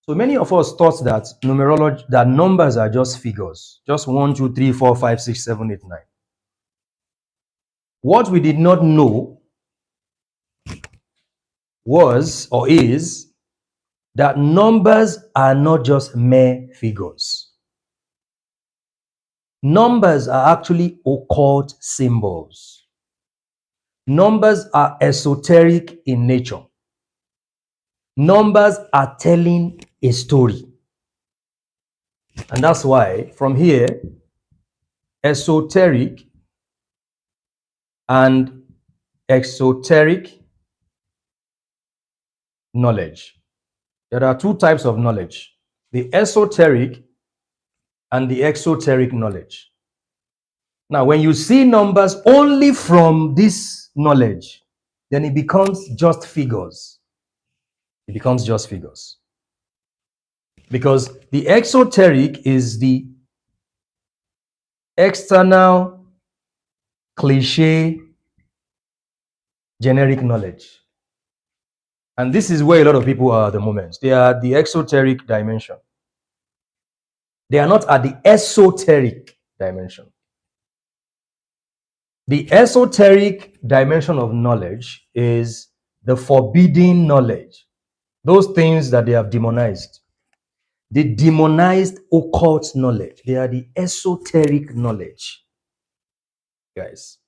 So many of us thought that numerology, that numbers are just figures, just 1, 2, 3, 4, 5, 6, 7, 8, 9. What we did not know was or is that numbers are not just mere figures. Numbers are actually occult symbols. Numbers are esoteric in nature. Numbers are telling a story. And that's why from here, esoteric and exoteric knowledge. There are two types of knowledge, the esoteric and the exoteric knowledge. Now, when you see numbers only from this knowledge, then it becomes just figures. It becomes just figures. Because the exoteric is the external, cliche, generic knowledge. And this is where a lot of people are at the moment. They are at the exoteric dimension. They are not at the esoteric dimension. The esoteric dimension of knowledge is the forbidden knowledge. Those things that they have demonized. The demonized occult knowledge. They are the esoteric knowledge. Guys.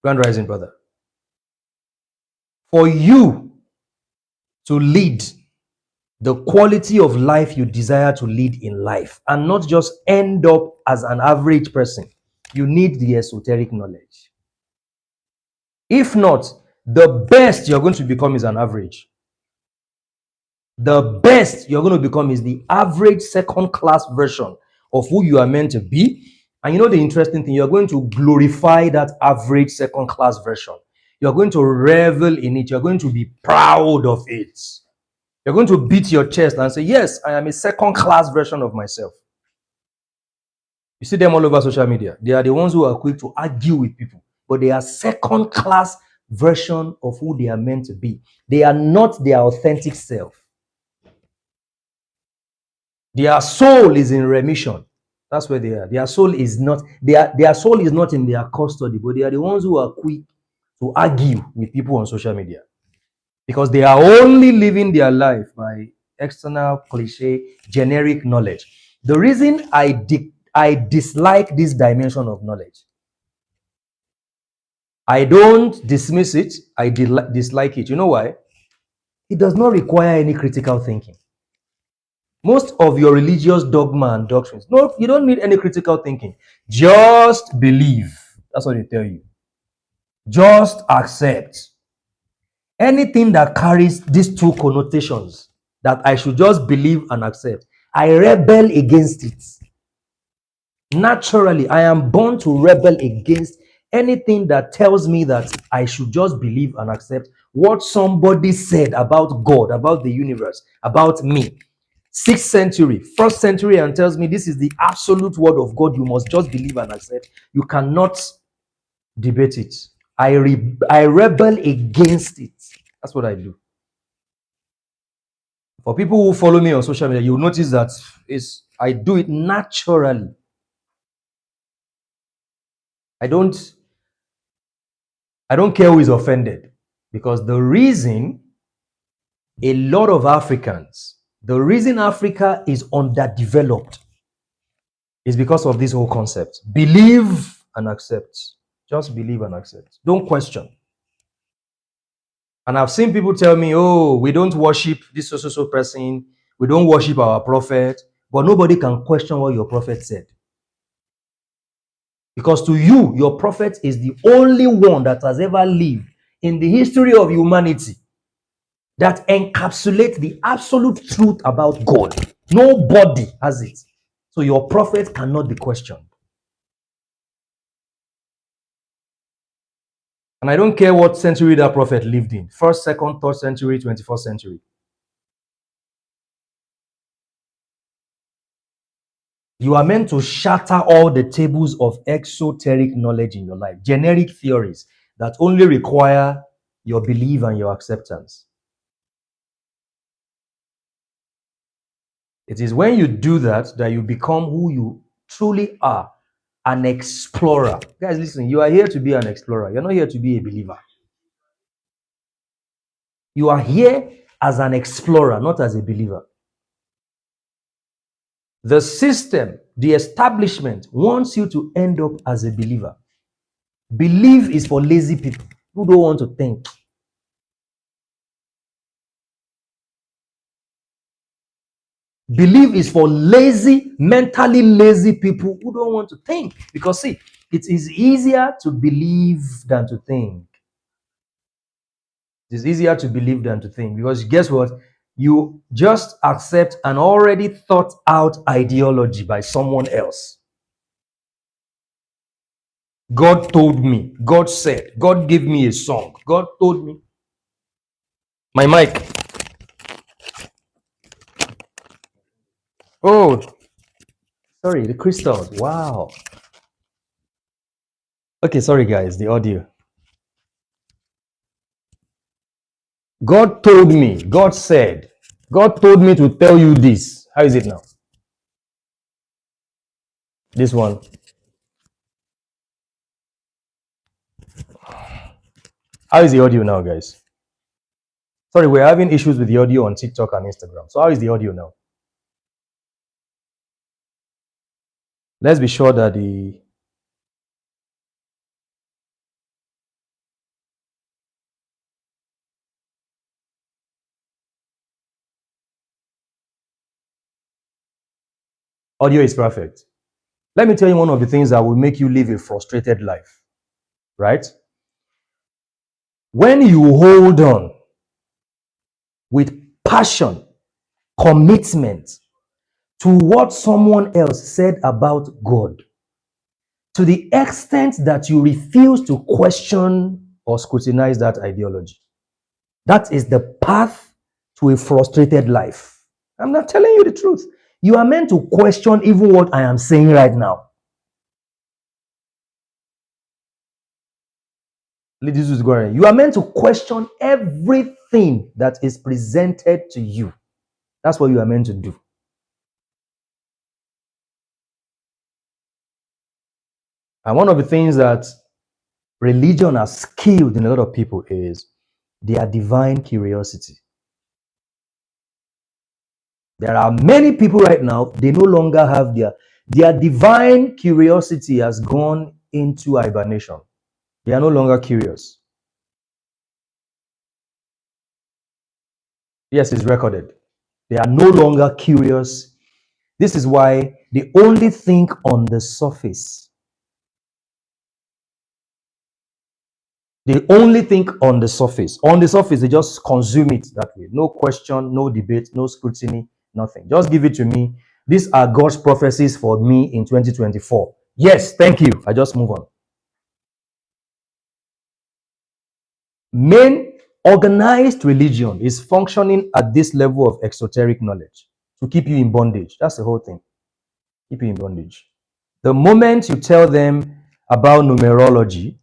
Grand rising, brother. For you to lead the quality of life you desire to lead in life and not just end up as an average person, you need the esoteric knowledge. If not, the best you're going to become is an average. The best you're going to become is the average second-class version of who you are meant to be. And you know the interesting thing, you're going to glorify that average second-class version. You're going to revel in it. You're going to be proud of it. You're going to beat your chest and say, yes, I am a second-class version of myself. You see them all over social media. They are the ones who are quick to argue with people, but they are second-class version of who they are meant to be. They are not their authentic self. Their soul is in remission. That's where they are. Their soul is not, their soul is not in their custody, but they are the ones who are quick to argue with people on social media. Because they are only living their life by external, cliche, generic knowledge. The reason I dislike this dimension of knowledge, I don't dismiss it, I dislike it. You know why? It does not require any critical thinking. Most of your religious dogma and doctrines, no, you don't need any critical thinking. Just believe. That's what they tell you. Just accept. Anything that carries these two connotations, that I should just believe and accept, I rebel against it. Naturally, I am born to rebel against anything that tells me that I should just believe and accept what somebody said about God, about the universe, about me. 6th century, 1st century, and tells me this is the absolute word of God. You must just believe and accept. You cannot debate it. I rebel against it. That's what I do. For people who follow me on social media, you'll notice that I do it naturally. I don't care who is offended, because the reason a lot of Africans, the reason Africa is underdeveloped is because of this whole concept. Believe and accept. Just believe and accept. Don't question. And I've seen people tell me, oh, we don't worship this so person. We don't worship our prophet. But nobody can question what your prophet said. Because to you, your prophet is the only one that has ever lived in the history of humanity that encapsulates the absolute truth about God. Nobody has it. So your prophet cannot be questioned. And I don't care what century that prophet lived in. 1st, 2nd, 3rd century, 21st century. You are meant to shatter all the tables of exoteric knowledge in your life. Generic theories that only require your belief and your acceptance. It is when you do that that you become who you truly are, an explorer. Guys, listen, you are here to be an explorer. You're not here to be a believer. You are here as an explorer, not as a believer. The system, the establishment wants you to end up as a believer. Believe is for lazy people who don't want to think. Believe is for lazy, mentally lazy people who don't want to think. Because see, it is easier to believe than to think. It is easier to believe than to think. Because guess what? You just accept an already thought out ideology by someone else. God told me, God said, God gave me a song, God told me. My mic. Oh, sorry, the crystals. Wow. Okay, sorry guys, the audio. God told me, God said, God told me to tell you this. How is it now? This one. How is the audio now, guys? Sorry, we're having issues with the audio on TikTok and Instagram. So how is the audio now? Let's be sure that the audio is perfect. Let me tell you one of the things that will make you live a frustrated life, right? When you hold on with passion, commitment to what someone else said about God, to the extent that you refuse to question or scrutinize that ideology, that is the path to a frustrated life. I'm not telling you the truth. You are meant to question even what I am saying right now. Ladies and gentlemen, you are meant to question everything that is presented to you. That's what you are meant to do. And one of the things that religion has killed in a lot of people is their divine curiosity. There are many people right now, they no longer have their divine curiosity has gone into hibernation. They are no longer curious. Yes, it's recorded. They are no longer curious. This is why they only think on the surface. They only think on the surface. On the surface, they just consume it that way. No question, no debate, no scrutiny, nothing. Just give it to me. These are God's prophecies for me in 2024. Yes, thank you. I just move on. Main organized religion is functioning at this level of exoteric knowledge to keep you in bondage. That's the whole thing. Keep you in bondage. The moment you tell them about numerology,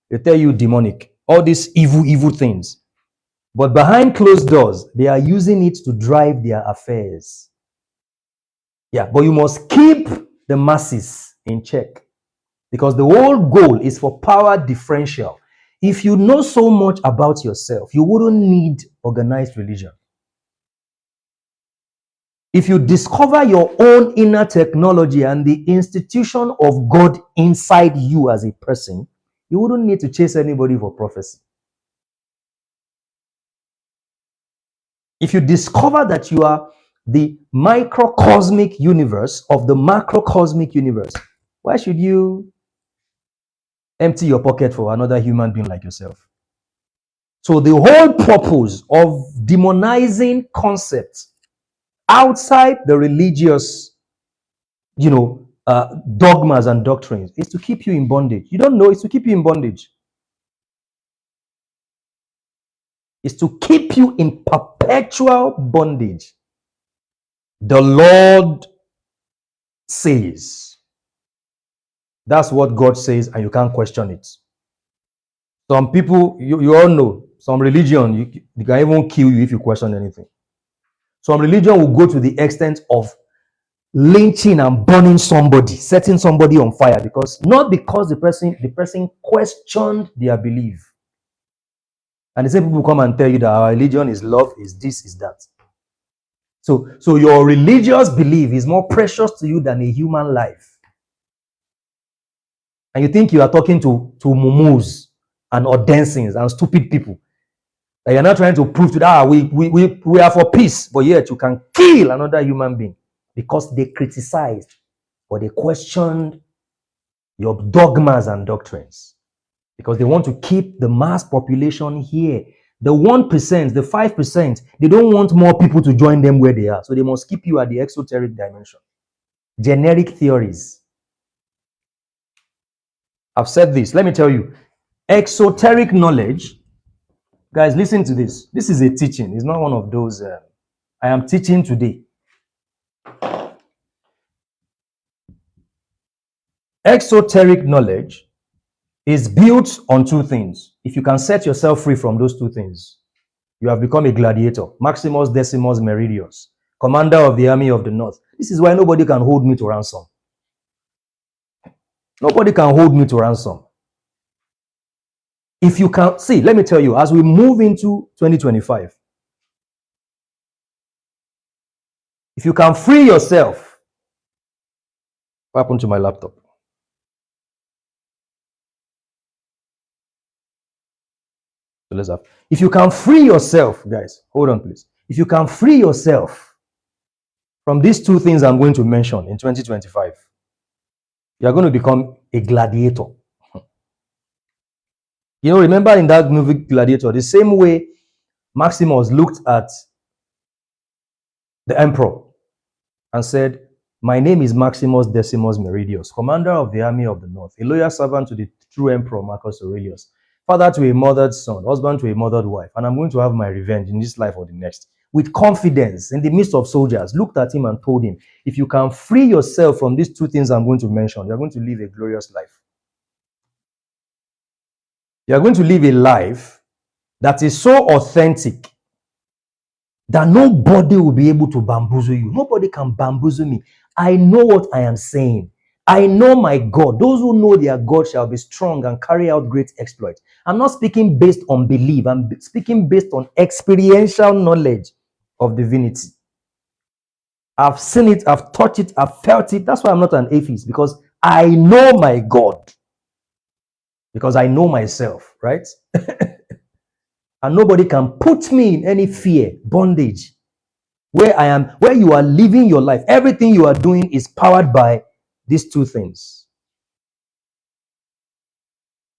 they tell you demonic, all these evil things. But behind closed doors, they are using it to drive their affairs. Yeah, but you must keep the masses in check because the whole goal is for power differential. If you know so much about yourself, you wouldn't need organized religion. If you discover your own inner technology and the institution of God inside you as a person, you wouldn't need to chase anybody for prophecy. If you discover that you are the microcosmic universe of the macrocosmic universe, why should you empty your pocket for another human being like yourself? So the whole purpose of demonizing concepts outside the religious, dogmas and doctrines is to keep you in bondage. You don't know, it's to keep you in bondage. It's to keep you in perpetual bondage. The Lord says. That's what God says, and you can't question it. Some people, you all know, some religion, you can even kill you if you question anything. Some religion will go to the extent of lynching and burning somebody, setting somebody on fire, because not because the person questioned their belief. And the same people come and tell you that our religion is love, is this, is that. So your religious belief is more precious to you than a human life. And you think you are talking to mumus and ordensins and stupid people. That you're not trying to prove to that we are for peace, but yet you can kill another human being because they criticized or they questioned your dogmas and doctrines. Because they want to keep the mass population here. The 1%, the 5%, they don't want more people to join them where they are. So they must keep you at the exoteric dimension. Generic theories. I've said this. Let me tell you. Exoteric knowledge, guys, listen to this. This is a teaching. It's not one of those I am teaching today. Exoteric knowledge is built on two things. If you can set yourself free from those two things, you have become a gladiator. Maximus Decimus Meridius, commander of the army of the north. This is why nobody can hold me to ransom. Nobody can hold me to ransom. If you can, see, let me tell you, as we move into 2025, if you can free yourself, what happened to my laptop? So let's have, if you can free yourself, guys, hold on please. If you can free yourself from these two things I'm going to mention in 2025, you're going to become a gladiator. You know, remember in that movie Gladiator, the same way Maximus looked at the emperor and said, "My name is Maximus Decimus Meridius, commander of the army of the north, a loyal servant to the true emperor Marcus Aurelius, father to a murdered son, husband to a murdered wife, and I'm going to have my revenge in this life or the next." With confidence, in the midst of soldiers, looked at him and told him, if you can free yourself from these two things I'm going to mention, you're going to live a glorious life. You're going to live a life that is so authentic that nobody will be able to bamboozle you. Nobody can bamboozle me. I know what I am saying. I know my God. Those who know their God shall be strong and carry out great exploits. I'm not speaking based on belief. I'm speaking based on experiential knowledge of divinity. I've seen it, I've touched it, I've felt it. That's why I'm not an atheist, because I know my God. Because I know myself, right? And nobody can put me in any fear, bondage. Where I am, where you are living your life, everything you are doing is powered by these two things.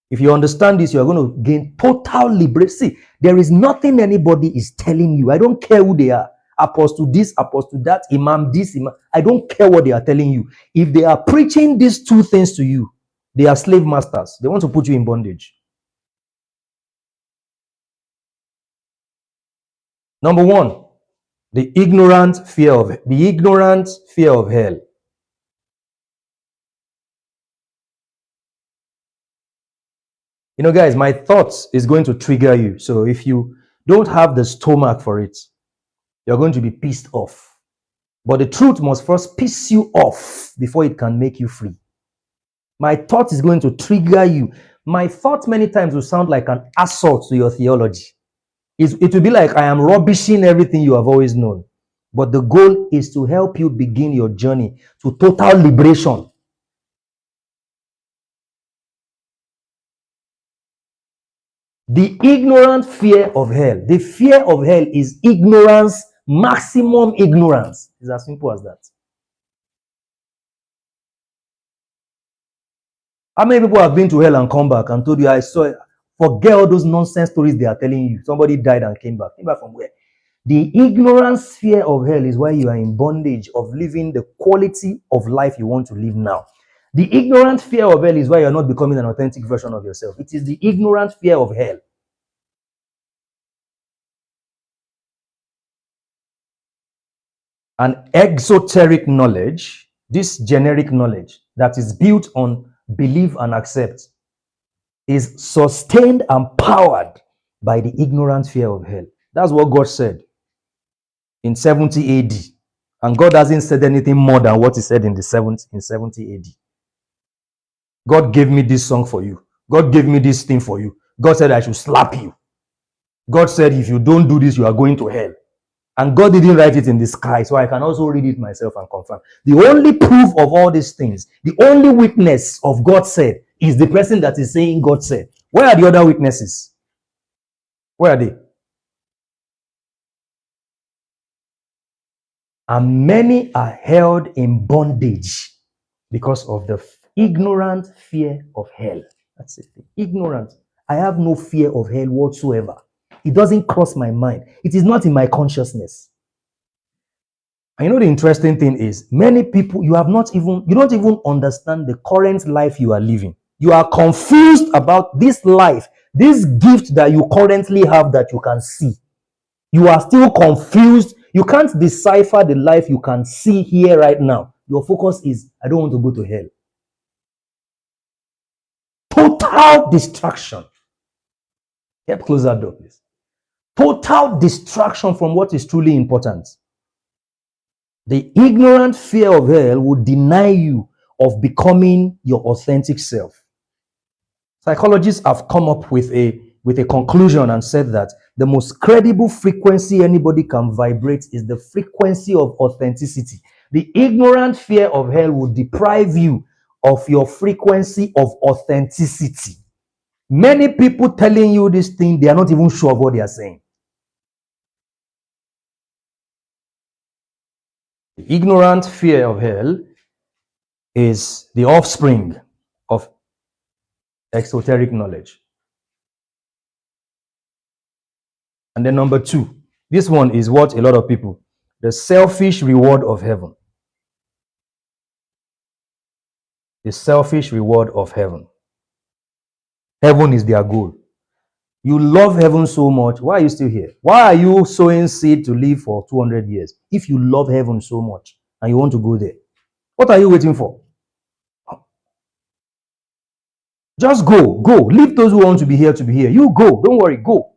If you understand this, you are going to gain total liberation. See, there is nothing anybody is telling you. I don't care who they are. Apostle this, apostle that, imam this, imam. I don't care what they are telling you. If they are preaching these two things to you, they are slave masters. They want to put you in bondage. Number one, the ignorant fear of hell. You know, guys, my thoughts is going to trigger you. So if you don't have the stomach for it, you're going to be pissed off. But the truth must first piss you off before it can make you free. My thought is going to trigger you. My thought many times will sound like an assault to your theology. It will be like I am rubbishing everything you have always known. But the goal is to help you begin your journey to total liberation. The ignorant fear of hell. The fear of hell is ignorance, maximum ignorance. It's as simple as that. How many people have been to hell and come back and told you, I saw it? Forget all those nonsense stories they are telling you. Somebody died and came back. Came back from where? The ignorance fear of hell is why you are in bondage of living the quality of life you want to live now. The ignorant fear of hell is why you're not becoming an authentic version of yourself. It is the ignorant fear of hell. An exoteric knowledge, this generic knowledge that is built on belief and accept, is sustained and powered by the ignorant fear of hell. That's what God said in 70 AD. And God hasn't said anything more than what he said in the 70 AD. God gave me this song for you. God gave me this thing for you. God said I should slap you. God said if you don't do this, you are going to hell. And God didn't write it in the sky, so I can also read it myself and confirm. The only proof of all these things, the only witness of God said, is the person that is saying God said. Where are the other witnesses? Where are they? And many are held in bondage because of the ignorant fear of hell. That's it. Ignorant. I have no fear of hell whatsoever. It doesn't cross my mind. It is not in my consciousness. And you know the interesting thing is, many people, you don't even understand the current life you are living. You are confused about this life, this gift that you currently have that you can see. You are still confused. You can't decipher the life you can see here right now. Your focus is, I don't want to go to hell. Total distraction. Get closer, door, please. Total distraction from what is truly important. The ignorant fear of hell will deny you of becoming your authentic self. Psychologists have come up with a conclusion and said that the most credible frequency anybody can vibrate is the frequency of authenticity. The ignorant fear of hell will deprive you of your frequency of authenticity. Many people telling you this thing, they are not even sure of what they are saying. The ignorant fear of hell is the offspring of exoteric knowledge. And then number 2, this one is what a lot of people, the selfish reward of heaven. The selfish reward of heaven. Heaven is their goal. You love heaven so much. Why are you still here? Why are you sowing seed to live for 200 years? If you love heaven so much and you want to go there, what are you waiting for? Just go. Leave those who want to be here to be here. You go. Don't worry. Go.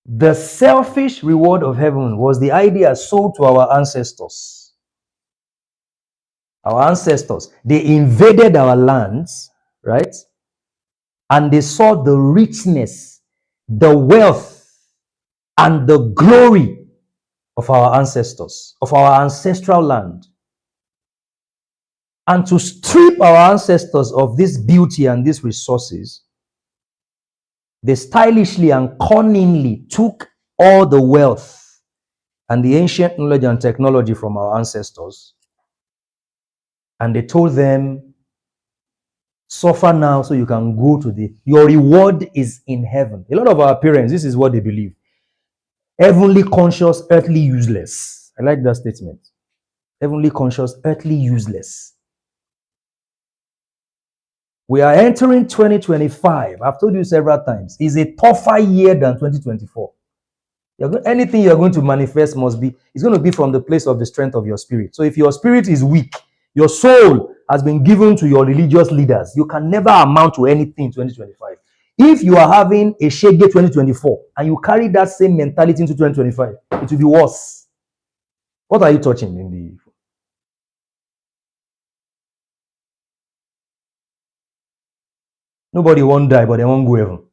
The selfish reward of heaven was the idea sold to our ancestors. Our ancestors, they invaded our lands, right? And they saw the richness, the wealth, and the glory of our ancestors, of our ancestral land. And to strip our ancestors of this beauty and these resources, they stylishly and cunningly took all the wealth and the ancient knowledge and technology from our ancestors, and they told them, suffer now so you can go to your reward is in heaven. A lot of our parents, this is what they believe. Heavenly conscious, earthly useless. I like that statement. Heavenly conscious, earthly useless. We are entering 2025. I've told you several times. It's a tougher year than 2024. Anything you're going to manifest it's going to be from the place of the strength of your spirit. So if your spirit is weak, your soul has been given to your religious leaders, you can never amount to anything in 2025. If you are having a shege 2024 and you carry that same mentality into 2025, it will be worse. What are you touching in the... Nobody won't die, but they won't go heaven.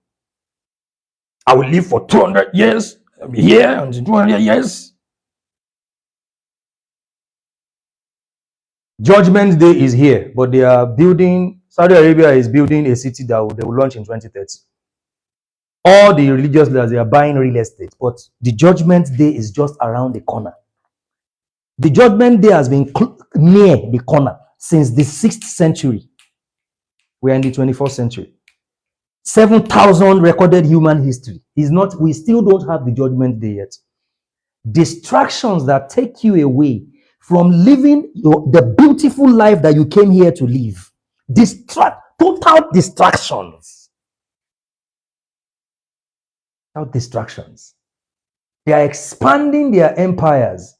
I will live for 200 years. I'll be here until 200 years. Judgment Day is here, but they are building, Saudi Arabia is building a city that they will launch in 2030. All the religious leaders, they are buying real estate, but the Judgment Day is just around the corner. The Judgment Day has been near the corner since the 6th century. We are in the 21st century. 7,000 recorded human history. We still don't have the Judgment Day yet. Distractions that take you away from living the beautiful life that you came here to live. Total distractions. Total distractions. They are expanding their empires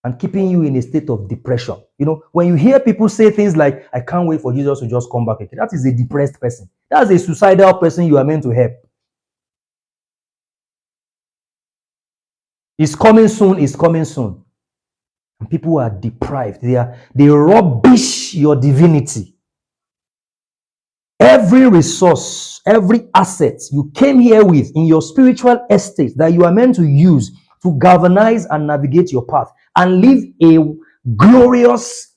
and keeping you in a state of depression. You know, when you hear people say things like, I can't wait for Jesus to just come back again, that is a depressed person. That's a suicidal person you are meant to help. It's coming soon, it's coming soon. And people are deprived. They rubbish your divinity. Every resource, every asset you came here with in your spiritual estate that you are meant to use to galvanize and navigate your path and live a glorious,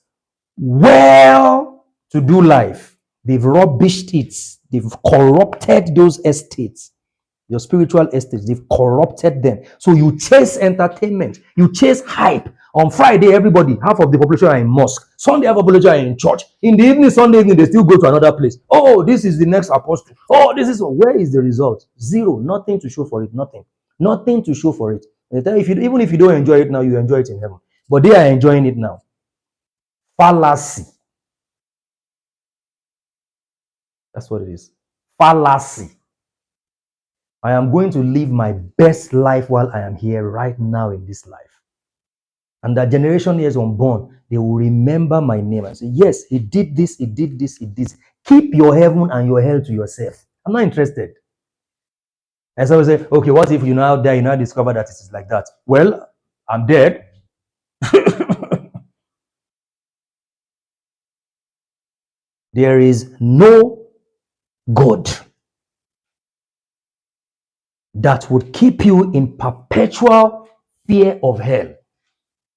well-to-do life. They've rubbished it. They've corrupted those estates. Your spiritual estates, they've corrupted them. So you chase entertainment, you chase hype. On Friday, everybody, half of the population are in mosque. Sunday, half of the population are in church. In the evening, Sunday evening, they still go to another place. Oh, this is the next apostle. Oh, this is where is the result? Zero. Nothing to show for it. Nothing. Nothing to show for it. Even if you don't enjoy it now, you enjoy it in heaven. But they are enjoying it now. Fallacy. That's what it is. Fallacy. I am going to live my best life while I am here right now in this life. And that generation years unborn, they will remember my name and say, yes, he did this, he did this, he did this. Keep your heaven and your hell to yourself. I'm not interested. And so I say, okay, what if you now die, you now discover that it is like that? Well, I'm dead. There is no God that would keep you in perpetual fear of hell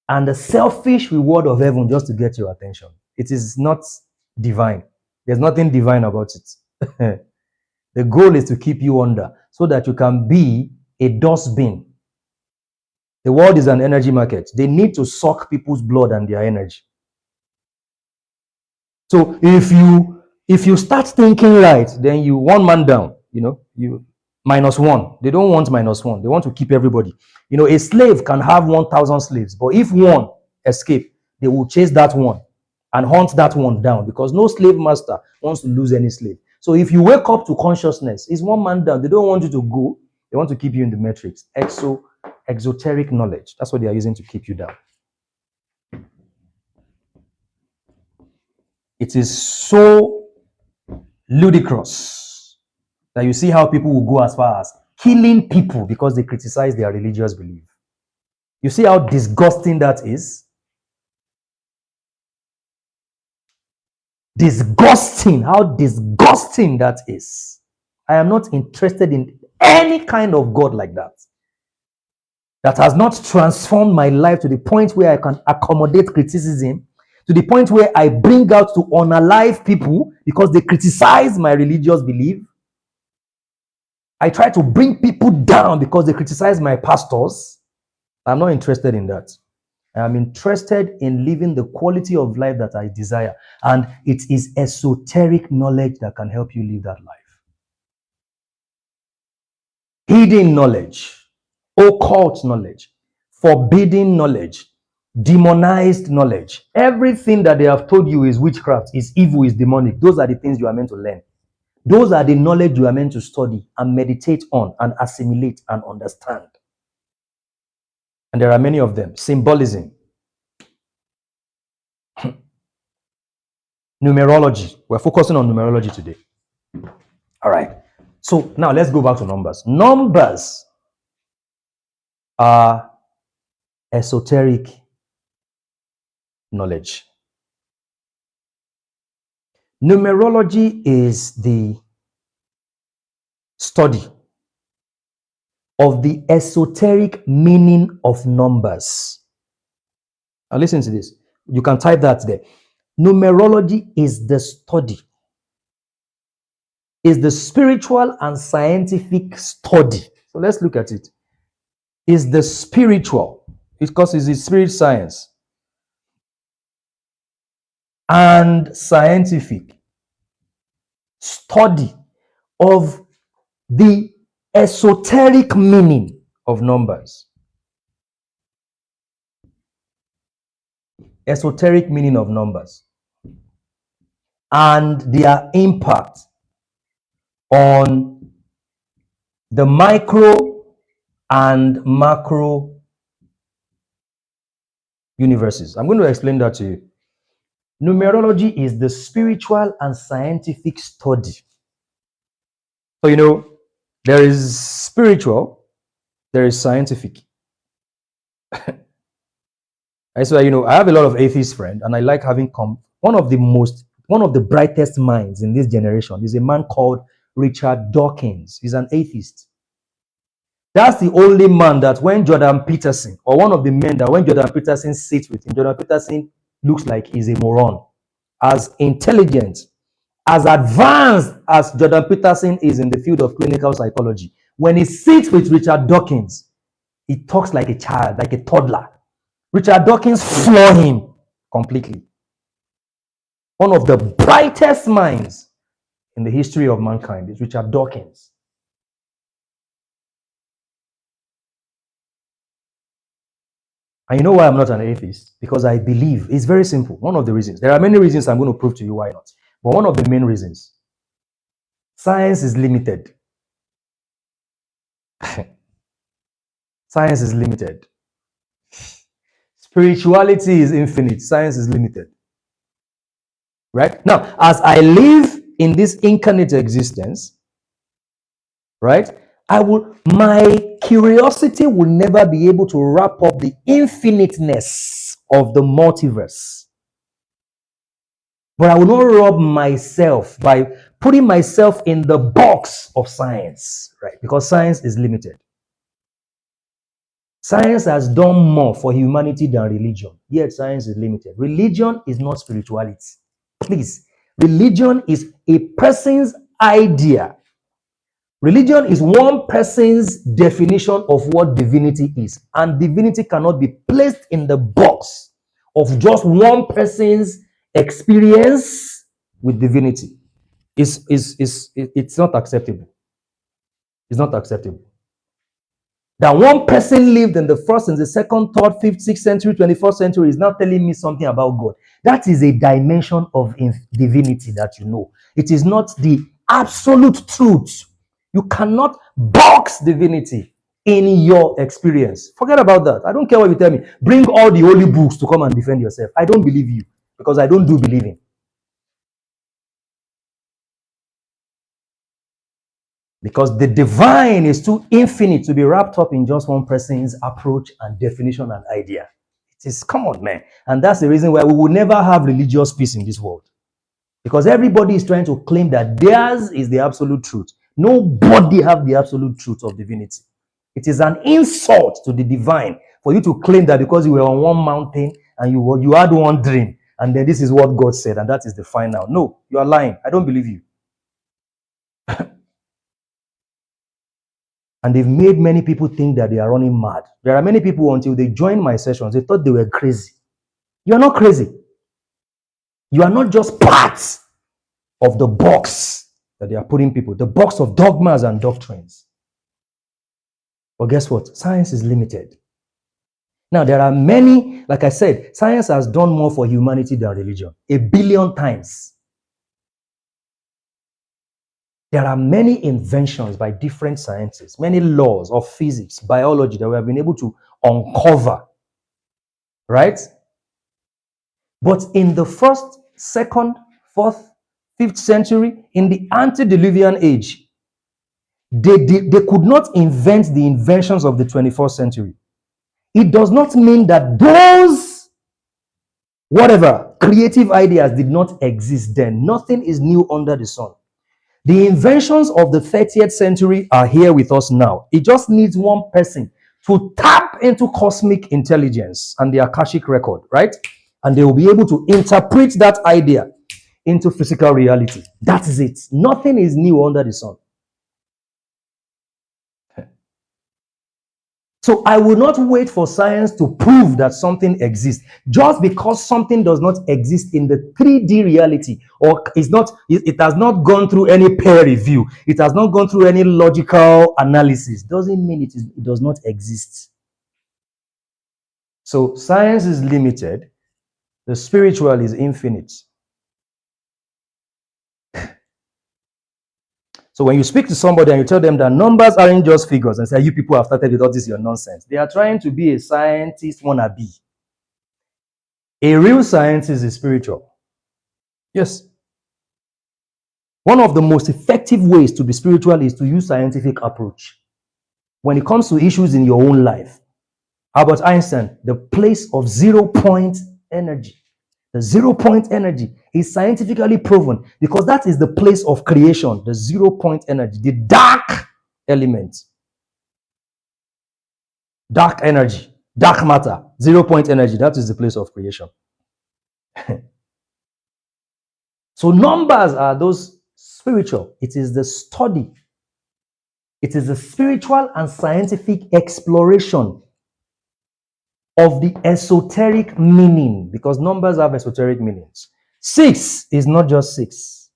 and the selfish reward of heaven just to get your attention. It is not divine. There's nothing divine about it. The goal is to keep you under so that you can be a dustbin. The world is an energy market. They need to suck people's blood and their energy. So if you start thinking right, then you one man down, you -1. They don't want -1. They want to keep everybody. A slave can have 1,000 slaves, but if one escape, they will chase that one and hunt that one down because no slave master wants to lose any slave. So if you wake up to consciousness, it's one man down. They don't want you to go. They want to keep you in the matrix. Exoteric knowledge. That's what they are using to keep you down. It is so ludicrous that you see how people will go as far as killing people because they criticize their religious belief. You see how disgusting that is? Disgusting, how disgusting that is. I am not interested in any kind of God like that. That has not transformed my life to the point where I can accommodate criticism, to the point where I bring out to unalive people because they criticize my religious belief. I try to bring people down because they criticize my pastors. I'm not interested in that. I am interested in living the quality of life that I desire. And it is esoteric knowledge that can help you live that life. Hidden knowledge, occult knowledge, forbidden knowledge, demonized knowledge. Everything that they have told you is witchcraft, is evil, is demonic. Those are the things you are meant to learn. Those are the knowledge you are meant to study and meditate on and assimilate and understand. And there are many of them. Symbolism. Numerology. We're focusing on numerology today. All right. So now let's go back to numbers. Numbers are esoteric knowledge. Numerology is the study of the esoteric meaning of numbers. Now listen to this. You can type that there. Numerology is the study, is the spiritual and scientific study. So let's look at it. Is the spiritual, because it's the spirit science, and scientific study of the esoteric meaning of numbers. Esoteric meaning of numbers and their impact on the micro and macro universes. I'm going to explain that to you. Numerology is the spiritual and scientific study. So, there is spiritual, there is scientific. I swear, I have a lot of atheist friends, and I like having one of the brightest minds in this generation is a man called Richard Dawkins. He's an atheist. That's the only man that when Jordan Peterson, or one of the men that when Jordan Peterson sits with him, Jordan Peterson looks like he's a moron. As intelligent, as advanced as Jordan Peterson is in the field of clinical psychology, when he sits with Richard Dawkins, he talks like a child, like a toddler. Richard Dawkins floor him completely. One of the brightest minds in the history of mankind is Richard Dawkins. And you know why I'm not an atheist? Because I believe, it's very simple. One of the reasons, there are many reasons I'm going to prove to you why not. But one of the main reasons, science is limited. Science is limited. Spirituality is infinite. Science is limited. Right? Now, as I live in this incarnate existence, right, my curiosity will never be able to wrap up the infiniteness of the multiverse. But I will not rob myself by putting myself in the box of science, right? Because science is limited. Science has done more for humanity than religion, yet science is limited. Religion is not spirituality. Please, religion is a person's idea. Religion is one person's definition of what divinity is, and divinity cannot be placed in the box of just one person's experience with divinity. It's not acceptable. It's not acceptable. That one person lived in the first and the second, third, fifth, sixth century, 21st century is now telling me something about God. That is a dimension of divinity that you know. It is not the absolute truth. You cannot box divinity in your experience. Forget about that. I don't care what you tell me. Bring all the holy books to come and defend yourself. I don't believe you because I don't do believing. Because the divine is too infinite to be wrapped up in just one person's approach and definition and idea. It is, come on, man. And that's the reason why we will never have religious peace in this world. Because everybody is trying to claim that theirs is the absolute truth. Nobody have the absolute truth of divinity. It is an insult to the divine for you to claim that because you were on one mountain and you had one dream, and then this is what God said, and that is the final. No, you are lying. I don't believe you. And they've made many people think that they are running mad. There are many people, until they joined my sessions, they thought they were crazy. You are not crazy. You are not just part of the box that they are putting people, the box of dogmas and doctrines. But guess what? Science is limited. Now, there are many, like I said, science has done more for humanity than religion, 1 billion times. There are many inventions by different scientists, many laws of physics, biology that we have been able to uncover, right? But in the first, second, fourth, fifth century, in the antediluvian age, they could not invent the inventions of the 21st century. It does not mean that those, whatever, creative ideas did not exist then. Nothing is new under the sun. The inventions of the 30th century are here with us now. It just needs one person to tap into cosmic intelligence and the Akashic record, right? And they will be able to interpret that idea into physical reality. That is it. Nothing is new under the sun. So I will not wait for science to prove that something exists. Just because something does not exist in the 3D reality, or it has not gone through any peer review, it has not gone through any logical analysis, doesn't mean it does not exist. So science is limited, the spiritual is infinite. So when you speak to somebody and you tell them that numbers aren't just figures and say, you people have started with all this your nonsense, they are trying to be a scientist wannabe. A real scientist is spiritual. Yes. One of the most effective ways to be spiritual is to use scientific approach. When it comes to issues in your own life, Albert Einstein, the place of 0 point energy. The 0 point energy is scientifically proven because that is the place of creation, the 0 point energy, the dark element. Dark energy, dark matter, 0 point energy, that is the place of creation. So numbers are those spiritual. It is the study. It is the spiritual and scientific exploration of the esoteric meaning, because numbers have esoteric meanings. 6 is not just 6.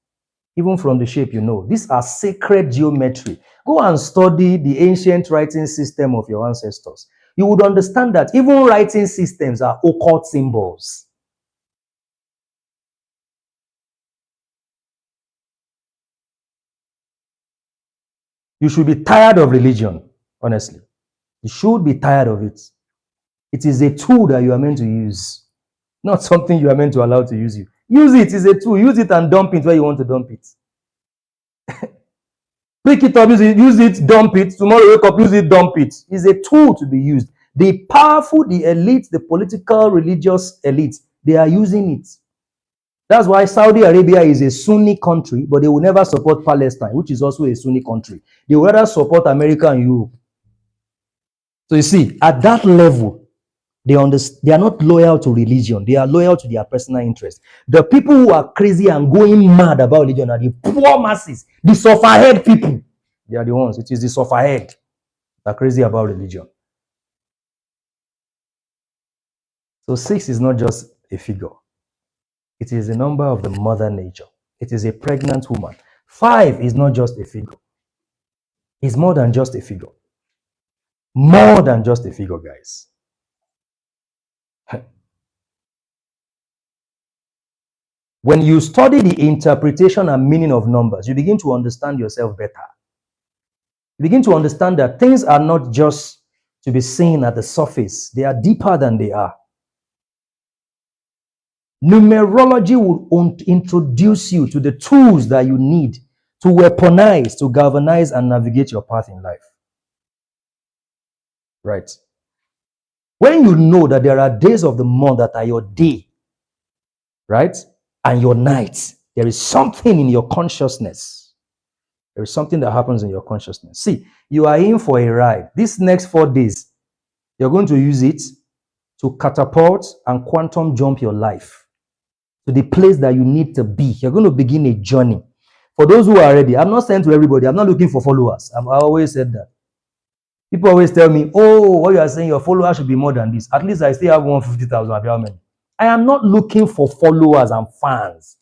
Even from the shape, these are sacred geometry. Go and study the ancient writing system of your ancestors. You would understand that even writing systems are occult symbols. You should be tired of religion, honestly. You should be tired of it. It is a tool that you are meant to use, not something you are meant to allow to use you. Use it, it's a tool. Use it and dump it where you want to dump it. Pick it up, use it, dump it. Tomorrow wake up, use it, dump it. It's a tool to be used. The powerful, the elite, the political, religious elite, they are using it. That's why Saudi Arabia is a Sunni country, but they will never support Palestine, which is also a Sunni country. They will rather support America and Europe. So you see, at that level, they are not loyal to religion. They are loyal to their personal interest. The people who are crazy and going mad about religion are the poor masses, the sufferhead people. They are the ones. It is the sufferhead that are crazy about religion. So 6 is not just a figure. It is a number of the mother nature. It is a pregnant woman. 5 is not just a figure. It's more than just a figure. More than just a figure, guys. When you study the interpretation and meaning of numbers, you begin to understand yourself better. You begin to understand that things are not just to be seen at the surface. They are deeper than they are. Numerology will introduce you to the tools that you need to weaponize, to galvanize, and navigate your path in life. Right? When you know that there are days of the month that are your day, right, and your night, there is something in your consciousness. There is something that happens in your consciousness. See, you are in for a ride. These next 4 days, you're going to use it to catapult and quantum jump your life to the place that you need to be. You're going to begin a journey. For those who are ready, I'm not saying to everybody, I'm not looking for followers. I always said that. People always tell me, oh, what you are saying, your followers should be more than this. At least I still have 150,000. How many? I am not looking for followers and fans.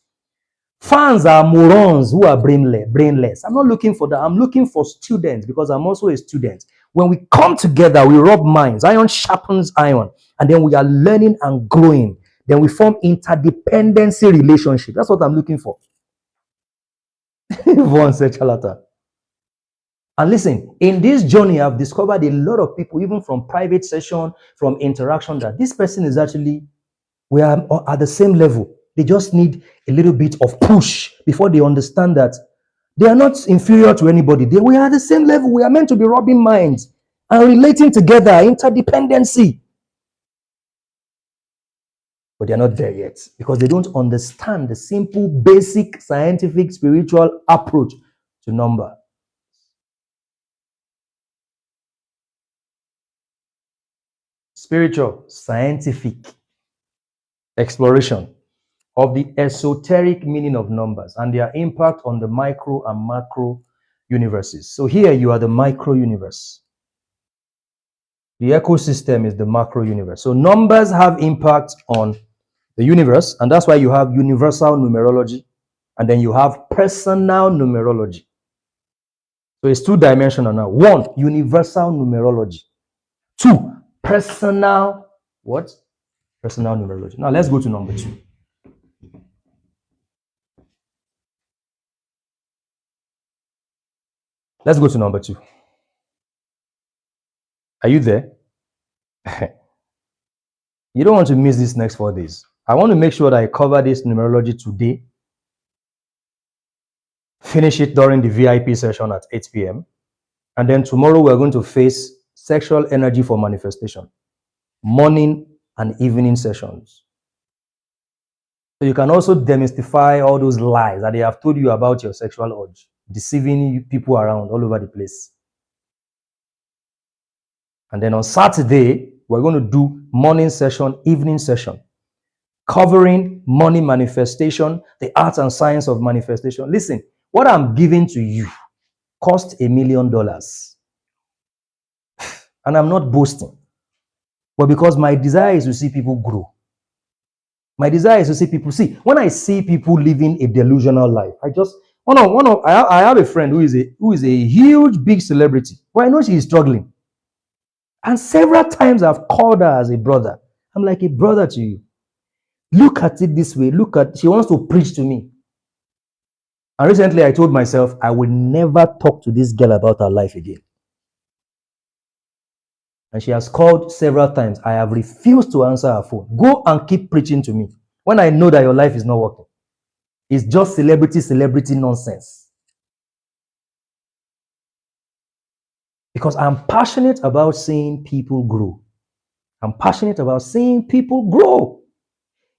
Fans are morons who are brainless. I'm not looking for that. I'm looking for students because I'm also a student. When we come together, we rub minds. Iron sharpens iron. And then we are learning and growing. Then we form interdependency relationship. That's what I'm looking for. One said charlatan. And listen, in this journey, I've discovered a lot of people, even from private session, from interaction, that this person is actually, we are at the same level. They just need a little bit of push before they understand that they are not inferior to anybody. We are at the same level. We are meant to be rubbing minds and relating together, interdependency. But they are not there yet because they don't understand the simple, basic, scientific, spiritual approach to number. Spiritual, scientific exploration of the esoteric meaning of numbers and their impact on the micro and macro universes. So here you are the micro universe. The ecosystem is the macro universe. So numbers have impact on the universe, and that's why you have universal numerology, and then you have personal numerology. So it's 2-dimensional now. 1, universal numerology. 2, personal, what? Personal numerology. Now let's go to number 2. Let's go to number 2. Are you there? You don't want to miss these next 4 days. I want to make sure that I cover this numerology today. Finish it during the VIP session at 8 p.m. And then tomorrow we're going to face sexual energy for manifestation. morning and evening sessions. So you can also demystify all those lies that they have told you about your sexual urge, deceiving people around all over the place. And then on Saturday, we're going to do morning session, evening session, covering money manifestation, the art and science of manifestation. Listen, what I'm giving to you cost $1 million. And I'm not boasting, but because my desire is to see people grow. My desire is to see people see. When I see people living a delusional life, I have a friend who is a huge big celebrity, but I know she is struggling. And several times I've called her as a brother. I'm like a brother to you. Look at it this way. She wants to preach to me. And recently I told myself I will never talk to this girl about her life again. And she has called several times. I have refused to answer her phone. Go and keep preaching to me when I know that your life is not working. It's just celebrity nonsense. Because I'm passionate about seeing people grow. I'm passionate about seeing people grow.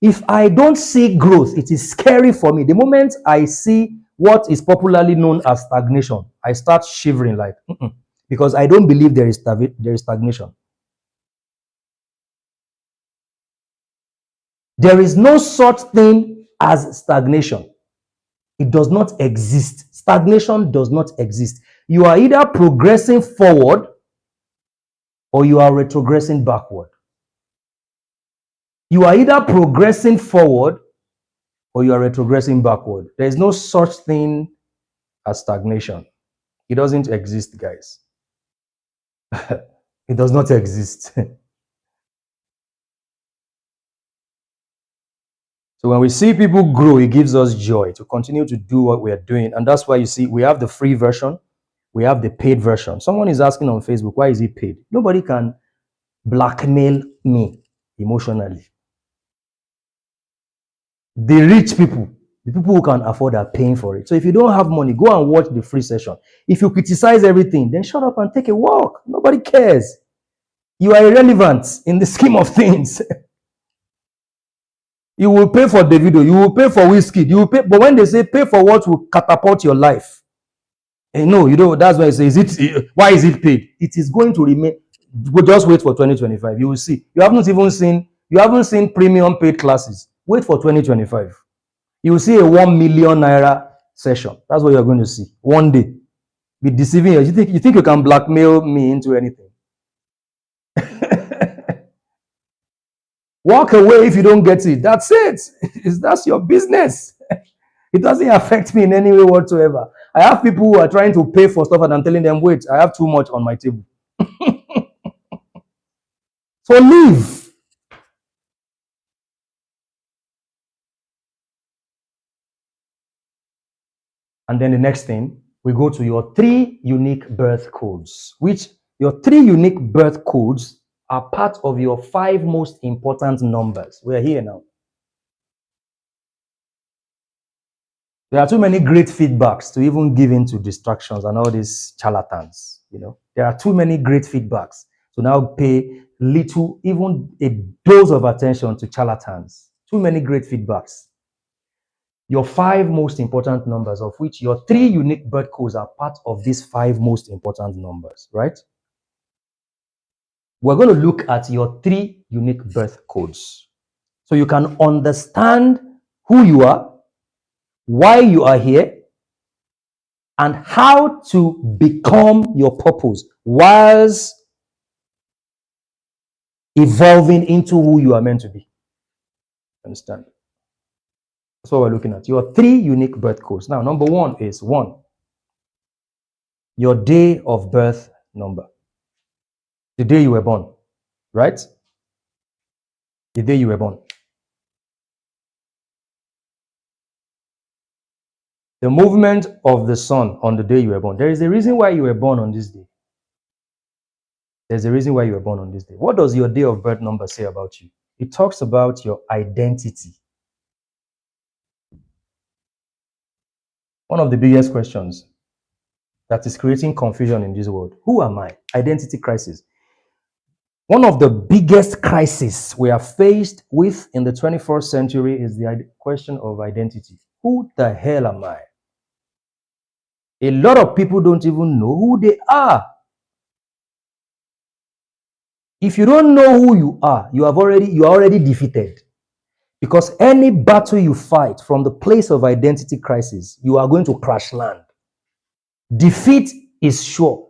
If I don't see growth, it is scary for me. The moment I see what is popularly known as stagnation, I start shivering like, because I don't believe there is stagnation. There is no such thing as stagnation. It does not exist. Stagnation does not exist. You are either progressing forward or you are retrogressing backward. You are either progressing forward or you are retrogressing backward. There is no such thing as stagnation. It doesn't exist, guys. It does not exist. So when we see people grow, it gives us joy to continue to do what we are doing. And that's why you see we have the free version, we have the paid version. Someone is asking on Facebook, why is it paid? Nobody can blackmail me emotionally. The rich people, the people who can afford are paying for it. So if you don't have money, go and watch the free session. If you criticize everything, then shut up and take a walk. Nobody cares. You are irrelevant in the scheme of things. You will pay for Davido, you will pay for whiskey, you will pay, but when they say pay for what will catapult your life, no, you know, that's why I say, why is it paid? It is going to remain. Just wait for 2025. You will see. You haven't seen premium paid classes. Wait for 2025. You will see a 1 million naira session. That's what you're going to see one day. Be deceiving you. You think you can blackmail me into anything? Walk away if you don't get it. That's it. That's your business. It doesn't affect me in any way whatsoever. I have people who are trying to pay for stuff and I'm telling them, wait, I have too much on my table. So leave. And then the next thing, we go to your 3 unique birth codes, which your 3 unique birth codes are part of your 5 most important numbers. We're here now. There are too many great feedbacks to even give into distractions and all these charlatans. You know, there are too many great feedbacks to now pay little, even a dose of attention to charlatans. Too many great feedbacks. Your 5 most important numbers, of which your 3 unique birth codes are part of these 5 most important numbers, right? We're going to look at your 3 unique birth codes so you can understand who you are, why you are here, and how to become your purpose whilst evolving into who you are meant to be. Understand? That's what we're looking at. Your 3 unique birth codes. Now, number 1 is 1, your day of birth number. The day you were born, right? The day you were born. The movement of the sun on the day you were born. There is a reason why you were born on this day. There's a reason why you were born on this day. What does your day of birth number say about you? It talks about your identity. One of the biggest questions that is creating confusion in this world. Who am I? Identity crisis. One of the biggest crises we are faced with in the 21st century is the question of identity. Who the hell am I? A lot of people don't even know who they are. If you don't know who you are, you are already defeated. Because any battle you fight from the place of identity crisis, you are going to crash land. Defeat is sure.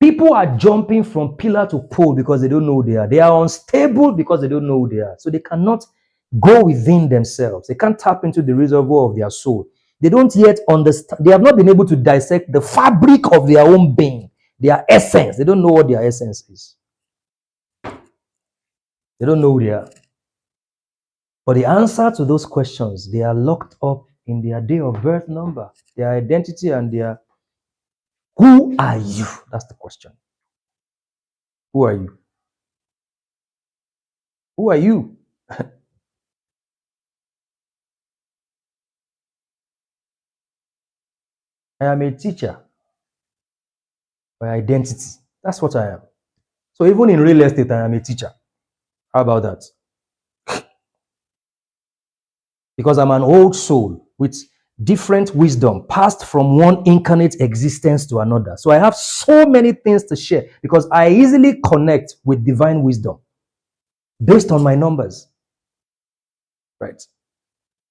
People are jumping from pillar to pole because they don't know who they are. They are unstable because they don't know who they are. So they cannot go within themselves. They can't tap into the reservoir of their soul. They don't yet understand. They have not been able to dissect the fabric of their own being, their essence. They don't know what their essence is. They don't know who they are. But the answer to those questions, they are locked up in their day of birth number, their identity and their who are you? That's the question. Who are you? Who are you? I am a teacher by identity. That's what I am. So even in real estate, I am a teacher. How about that? Because I'm an old soul with different wisdom passed from one incarnate existence to another. So I have so many things to share because I easily connect with divine wisdom based on my numbers. Right?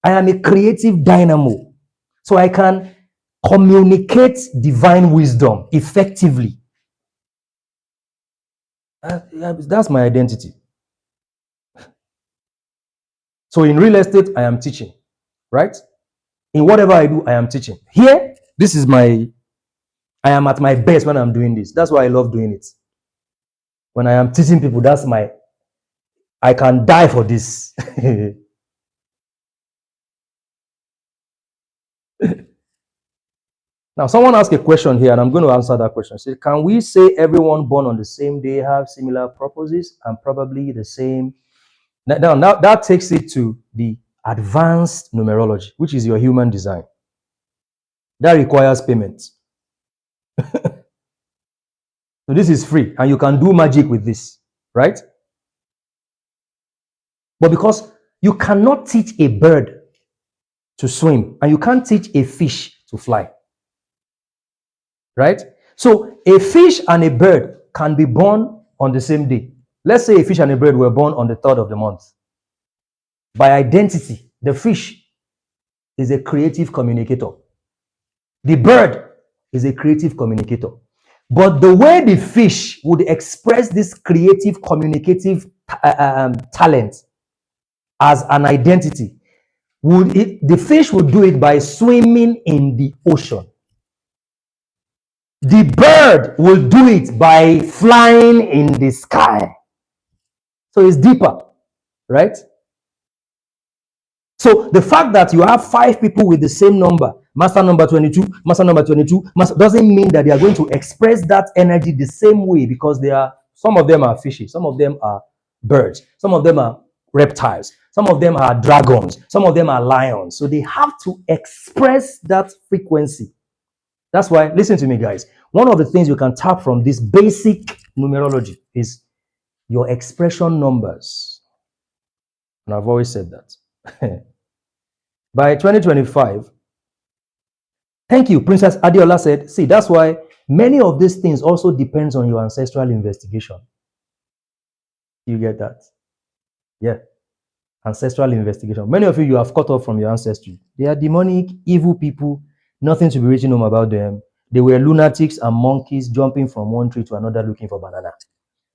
I am a creative dynamo. So I can communicate divine wisdom effectively. That's my identity. So in real estate, I am teaching, right? In whatever I do, I am teaching. Here, I am at my best when I'm doing this. That's why I love doing it. When I am teaching people, I can die for this. Now, someone asked a question here, and I'm going to answer that question. Say, can we say everyone born on the same day have similar purposes and probably the same? Now that takes it to the advanced numerology, which is your human design. That requires payment. So this is free, and you can do magic with this, right? But because you cannot teach a bird to swim, and you can't teach a fish to fly, right? So a fish and a bird can be born on the same day. Let's say a fish and a bird were born on the 3rd of the month. By identity, the fish is a creative communicator. The bird is a creative communicator. But the way the fish would express this creative communicative talent as an identity, the fish would do it by swimming in the ocean. The bird will do it by flying in the sky. So it's deeper, right? So the fact that you have 5 people with the same number, master number 22, doesn't mean that they are going to express that energy the same way, because some of them are fishy, some of them are birds, some of them are reptiles, some of them are dragons, some of them are lions. So they have to express that frequency. That's why, listen to me, guys. One of the things you can tap from this basic numerology is your expression numbers. And I've always said that. By 2025, thank you, Princess Adiola said, see, that's why many of these things also depends on your ancestral investigation. You get that? Yeah. Ancestral investigation. Many of you have cut off from your ancestry. They are demonic, evil people, nothing to be written home about them. They were lunatics and monkeys jumping from one tree to another looking for banana.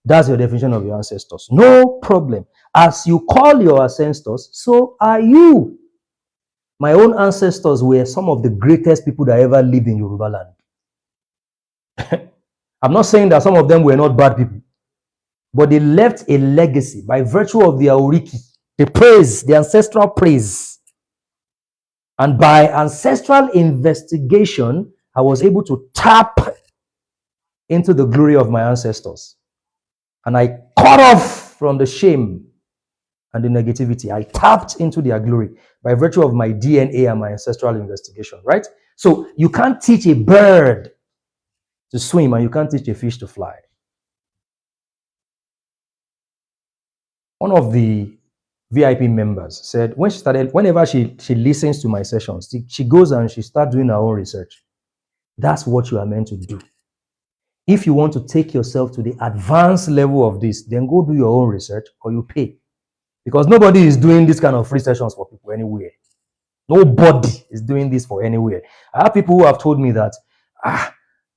That's your definition of your ancestors. No problem. As you call your ancestors, so are you. My own ancestors were some of the greatest people that ever lived in Yoruba land. I'm not saying that some of them were not bad people, but they left a legacy by virtue of their oriki, the praise, the ancestral praise. And by ancestral investigation, I was able to tap into the glory of my ancestors. And I cut off from the shame and the negativity. I tapped into their glory by virtue of my DNA and my ancestral investigation, right? So you can't teach a bird to swim and you can't teach a fish to fly. One of the VIP members said whenever she listens to my sessions, she goes and she starts doing her own research. That's what you are meant to do. If you want to take yourself to the advanced level of this, then go do your own research or you pay. Because nobody is doing this kind of free sessions for people anywhere. Nobody is doing this for anywhere. I have people who have told me that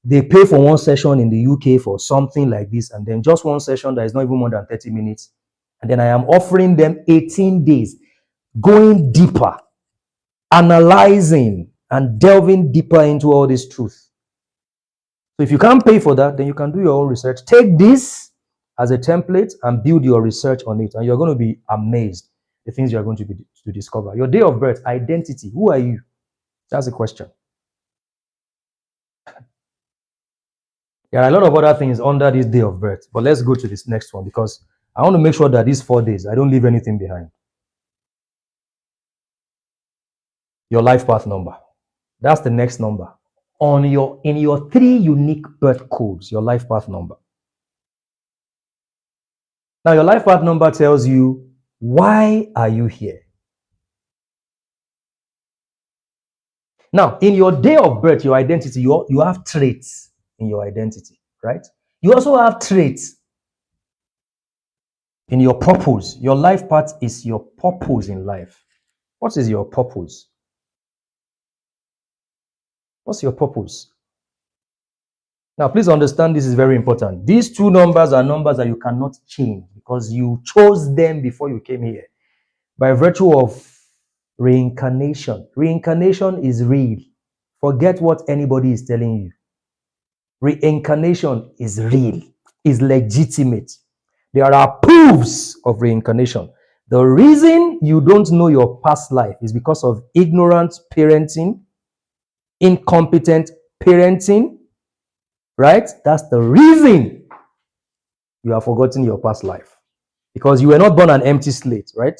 they pay for one session in the UK for something like this, and then just one session that is not even more than 30 minutes. And then I am offering them 18 days, going deeper, analyzing and delving deeper into all this truth. So if you can't pay for that, then you can do your own research. Take this as a template and build your research on it, and you're going to be amazed the things you're going to discover. Your day of birth, identity. Who are you? That's the question. There are a lot of other things under this day of birth, but let's go to this next one because I want to make sure that these 4 days, I don't leave anything behind. Your life path number. That's the next number. In your 3 unique birth codes, your life path number. Now, your life path number tells you, why are you here? Now, in your day of birth, your identity, you have traits in your identity, right? You also have traits in your purpose. Your life path is your purpose in life. What is your purpose? What's your purpose? Now, please understand this is very important. These 2 numbers are numbers that you cannot change because you chose them before you came here by virtue of reincarnation. Reincarnation is real. Forget what anybody is telling you. Reincarnation is real, is legitimate. There are proofs of reincarnation. The reason you don't know your past life is because of ignorant parenting, incompetent parenting, right? That's the reason you have forgotten your past life. Because you were not born an empty slate, right?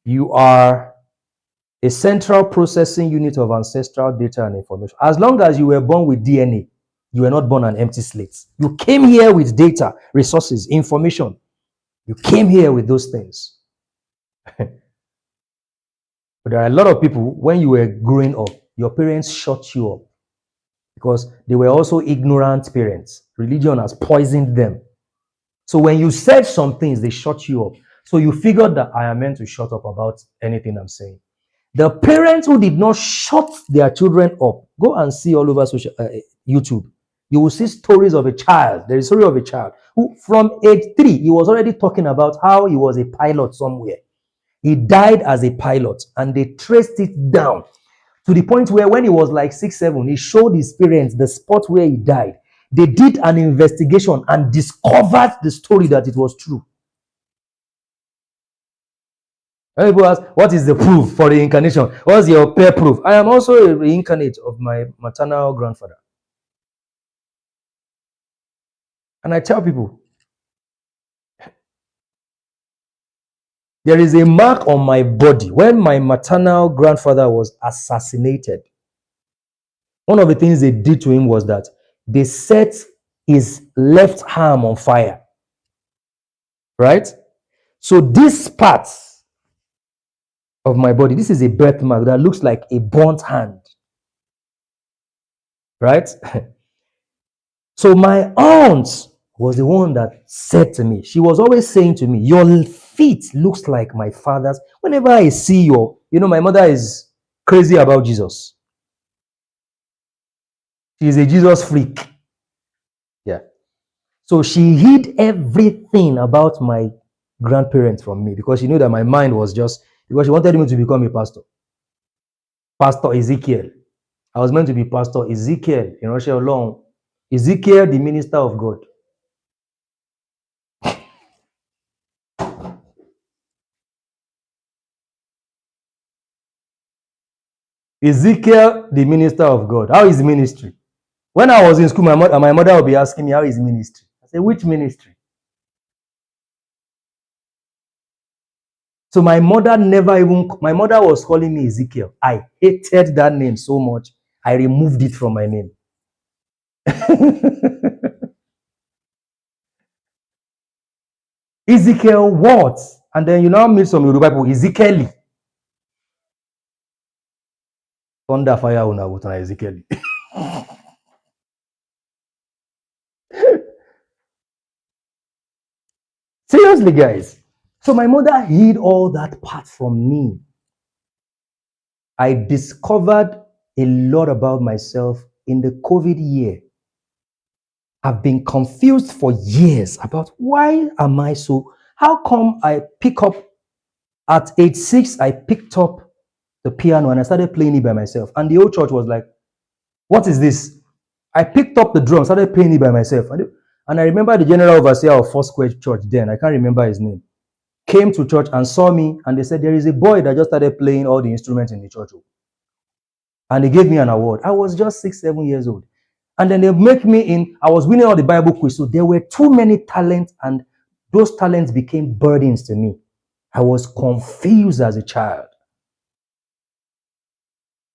You are a central processing unit of ancestral data and information. As long as you were born with DNA, you were not born an empty slate. You came here with data, resources, information. You came here with those things. But there are a lot of people, when you were growing up, your parents shut you up because they were also ignorant parents. Religion has poisoned them. So when you said some things, they shut you up. So you figured that I am meant to shut up about anything I'm saying. The parents who did not shut their children up, go and see all over YouTube. You will see stories of a child. There is a story of a child who, from age 3, he was already talking about how he was a pilot somewhere. He died as a pilot, and they traced it down to the point where when he was like 6, 7, he showed his parents the spot where he died. They did an investigation and discovered the story that it was true. People ask, what is the proof for reincarnation? What's your peer proof? I am also a reincarnate of my maternal grandfather. And I tell people, there is a mark on my body. When my maternal grandfather was assassinated, one of the things they did to him was that they set his left arm on fire. Right? So this part of my body, this is a birthmark that looks like a burnt hand. Right? So my aunt was the one that said to me, she was always saying to me, your feet looks like my father's. Whenever I see my mother is crazy about Jesus. She is a Jesus freak. Yeah. So she hid everything about my grandparents from me because she knew that my mind was because she wanted me to become a pastor. Pastor Ezekiel. I was meant to be Pastor Ezekiel in Russia alone. Ezekiel, the minister of God. Ezekiel, the minister of God. How is ministry? When I was in school, my mother would be asking me, how is ministry? I say, which ministry? So my mother was calling me Ezekiel. I hated that name so much. I removed it from my name. Ezekiel what? And then you now meet some Yoruba people, Ezekiel. Thunder fire una with Ezekiel. Seriously, guys. So my mother hid all that part from me. I discovered a lot about myself in the COVID year. I've been confused for years about why am I so, how come I pick up, at age 6, I picked up the piano and I started playing it by myself. And the old church was like, what is this? I picked up the drum, started playing it by myself. And I remember the general overseer of Foursquare Church then, I can't remember his name, came to church and saw me and they said, there is a boy that just started playing all the instruments in the church. And they gave me an award. I was just 6, 7 years old. And then they make me in, I was winning all the Bible quiz. So there were too many talents and those talents became burdens to me. I was confused as a child.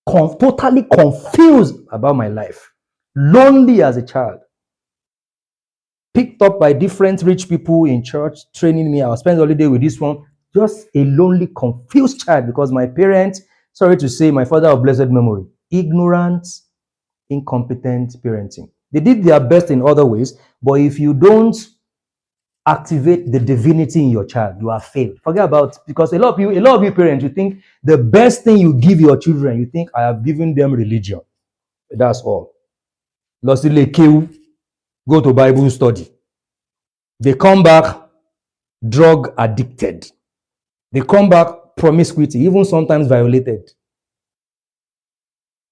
Totally confused about my life. Lonely as a child. Picked up by different rich people in church, training me. I was spending the holiday with this one. Just a lonely, confused child because my parents, sorry to say, my father of blessed memory, ignorant, incompetent parenting. They did their best in other ways, but if you don't activate the divinity in your child, you are failed. Forget about, because a lot of you parents, you think the best thing you give your children, you think I have given them religion. That's all. Go to Bible study. They come back drug addicted. They come back promiscuity, even sometimes violated.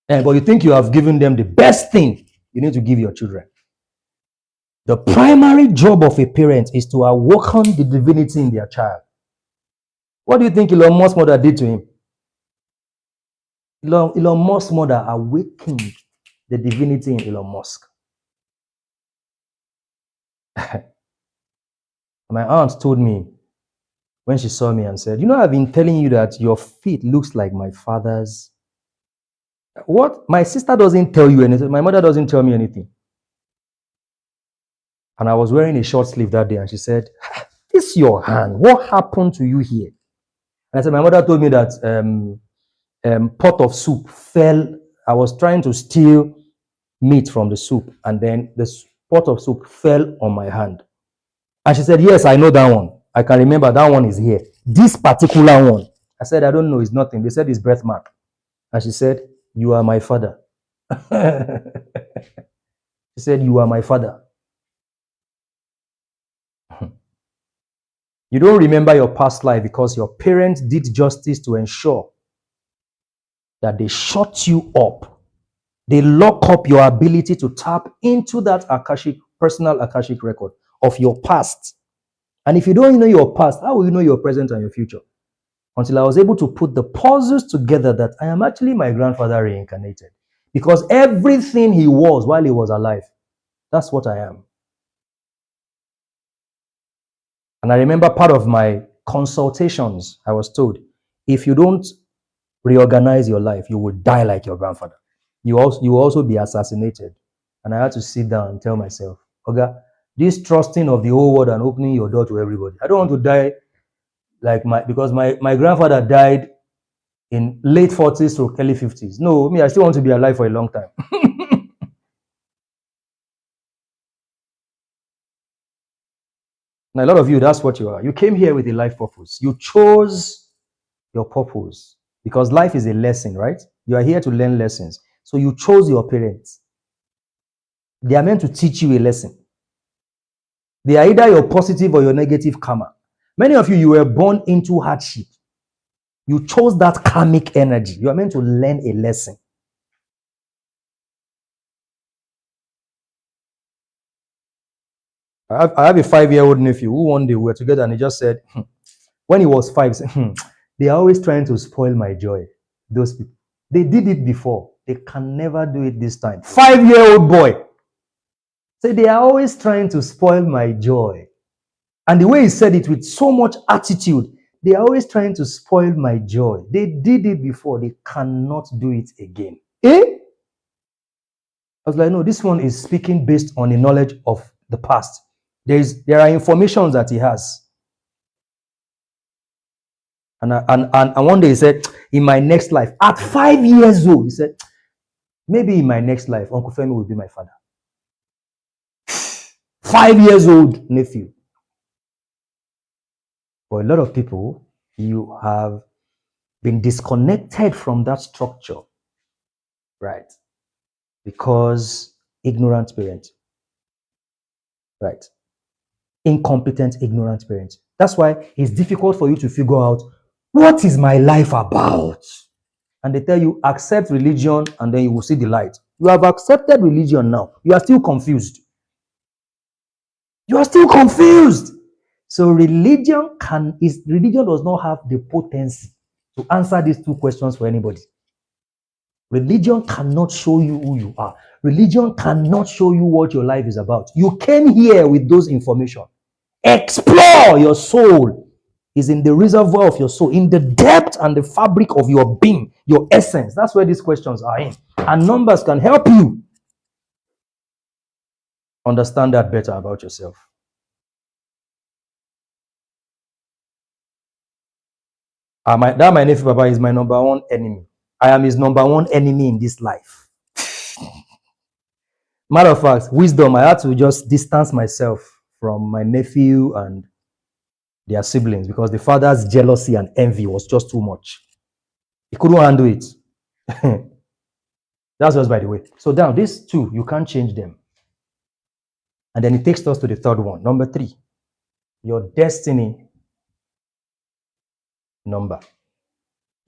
But you think you have given them the best thing you need to give your children. The primary job of a parent is to awaken the divinity in their child. What do you think Elon Musk's mother did to him? Elon Musk's mother awakened the divinity in Elon Musk. My aunt told me when she saw me and said, you know, I've been telling you that your feet looks like my father's. What? My sister doesn't tell you anything. My mother doesn't tell me anything. And I was wearing a short sleeve that day and she said, this is your hand. What happened to you here? And I said, my mother told me that pot of soup fell. I was trying to steal meat from the soup and then the pot of soup fell on my hand. And she said, yes, I know that one. I can remember that one is here. This particular one. I said, I don't know. It's nothing. They said it's birthmark. And she said, you are my father. She said, you are my father. You don't remember your past life because your parents did justice to ensure that they shut you up. They lock up your ability to tap into that personal Akashic record of your past. And if you don't know your past, how will you know your present and your future? Until I was able to put the puzzles together that I am actually my grandfather reincarnated. Because everything he was while he was alive, that's what I am. And I remember part of my consultations, I was told, if you don't reorganize your life, you will die like your grandfather. You will also be assassinated. And I had to sit down and tell myself, okay, this trusting of the whole world and opening your door to everybody. I don't want to die like because my grandfather died in late 40s to early 50s. No, me, I still want to be alive for a long time. And a lot of you, that's what you are. You came here with a life purpose. You chose your purpose because life is a lesson, right? You are here to learn lessons. So you chose your parents. They are meant to teach you a lesson. They are either your positive or your negative karma. Many of you, you were born into hardship. You chose that karmic energy. You are meant to learn a lesson. I have a 5-year-old nephew who one day we were together and he just said, when he was 5, he said, they are always trying to spoil my joy. Those people. They did it before. They can never do it this time. 5-year-old boy. Say, they are always trying to spoil my joy. And the way he said it with so much attitude, they are always trying to spoil my joy. They did it before. They cannot do it again. I was like, no, this one is speaking based on the knowledge of the past. There are informations that he has. And one day he said, in my next life, at 5 years old, he said, maybe in my next life, Uncle Femi will be my father. 5 years old nephew. For a lot of people, you have been disconnected from that structure, right? Because ignorant parents, right? Incompetent, ignorant parents. That's why it's difficult for you to figure out, what is my life about? And they tell you, accept religion and then you will see the light. You have accepted religion now. You are still confused. You are still confused. So religion does not have the potency to answer these two questions for anybody. Religion cannot show you who you are. Religion cannot show you what your life is about. You came here with those information. Explore. Your soul is in the reservoir of your soul, in the depth and the fabric of your being, your essence. That's where these questions are in. And numbers can help you understand that better about yourself. That my nephew Papa is my number one enemy. I am his number one enemy in this life. Matter of fact, wisdom, I had to just distance myself from my nephew and their siblings because the father's jealousy and envy was just too much. He couldn't handle it. That's just by the way. So now, these two, you can't change them. And then it takes us to the third one. Number 3, your destiny number.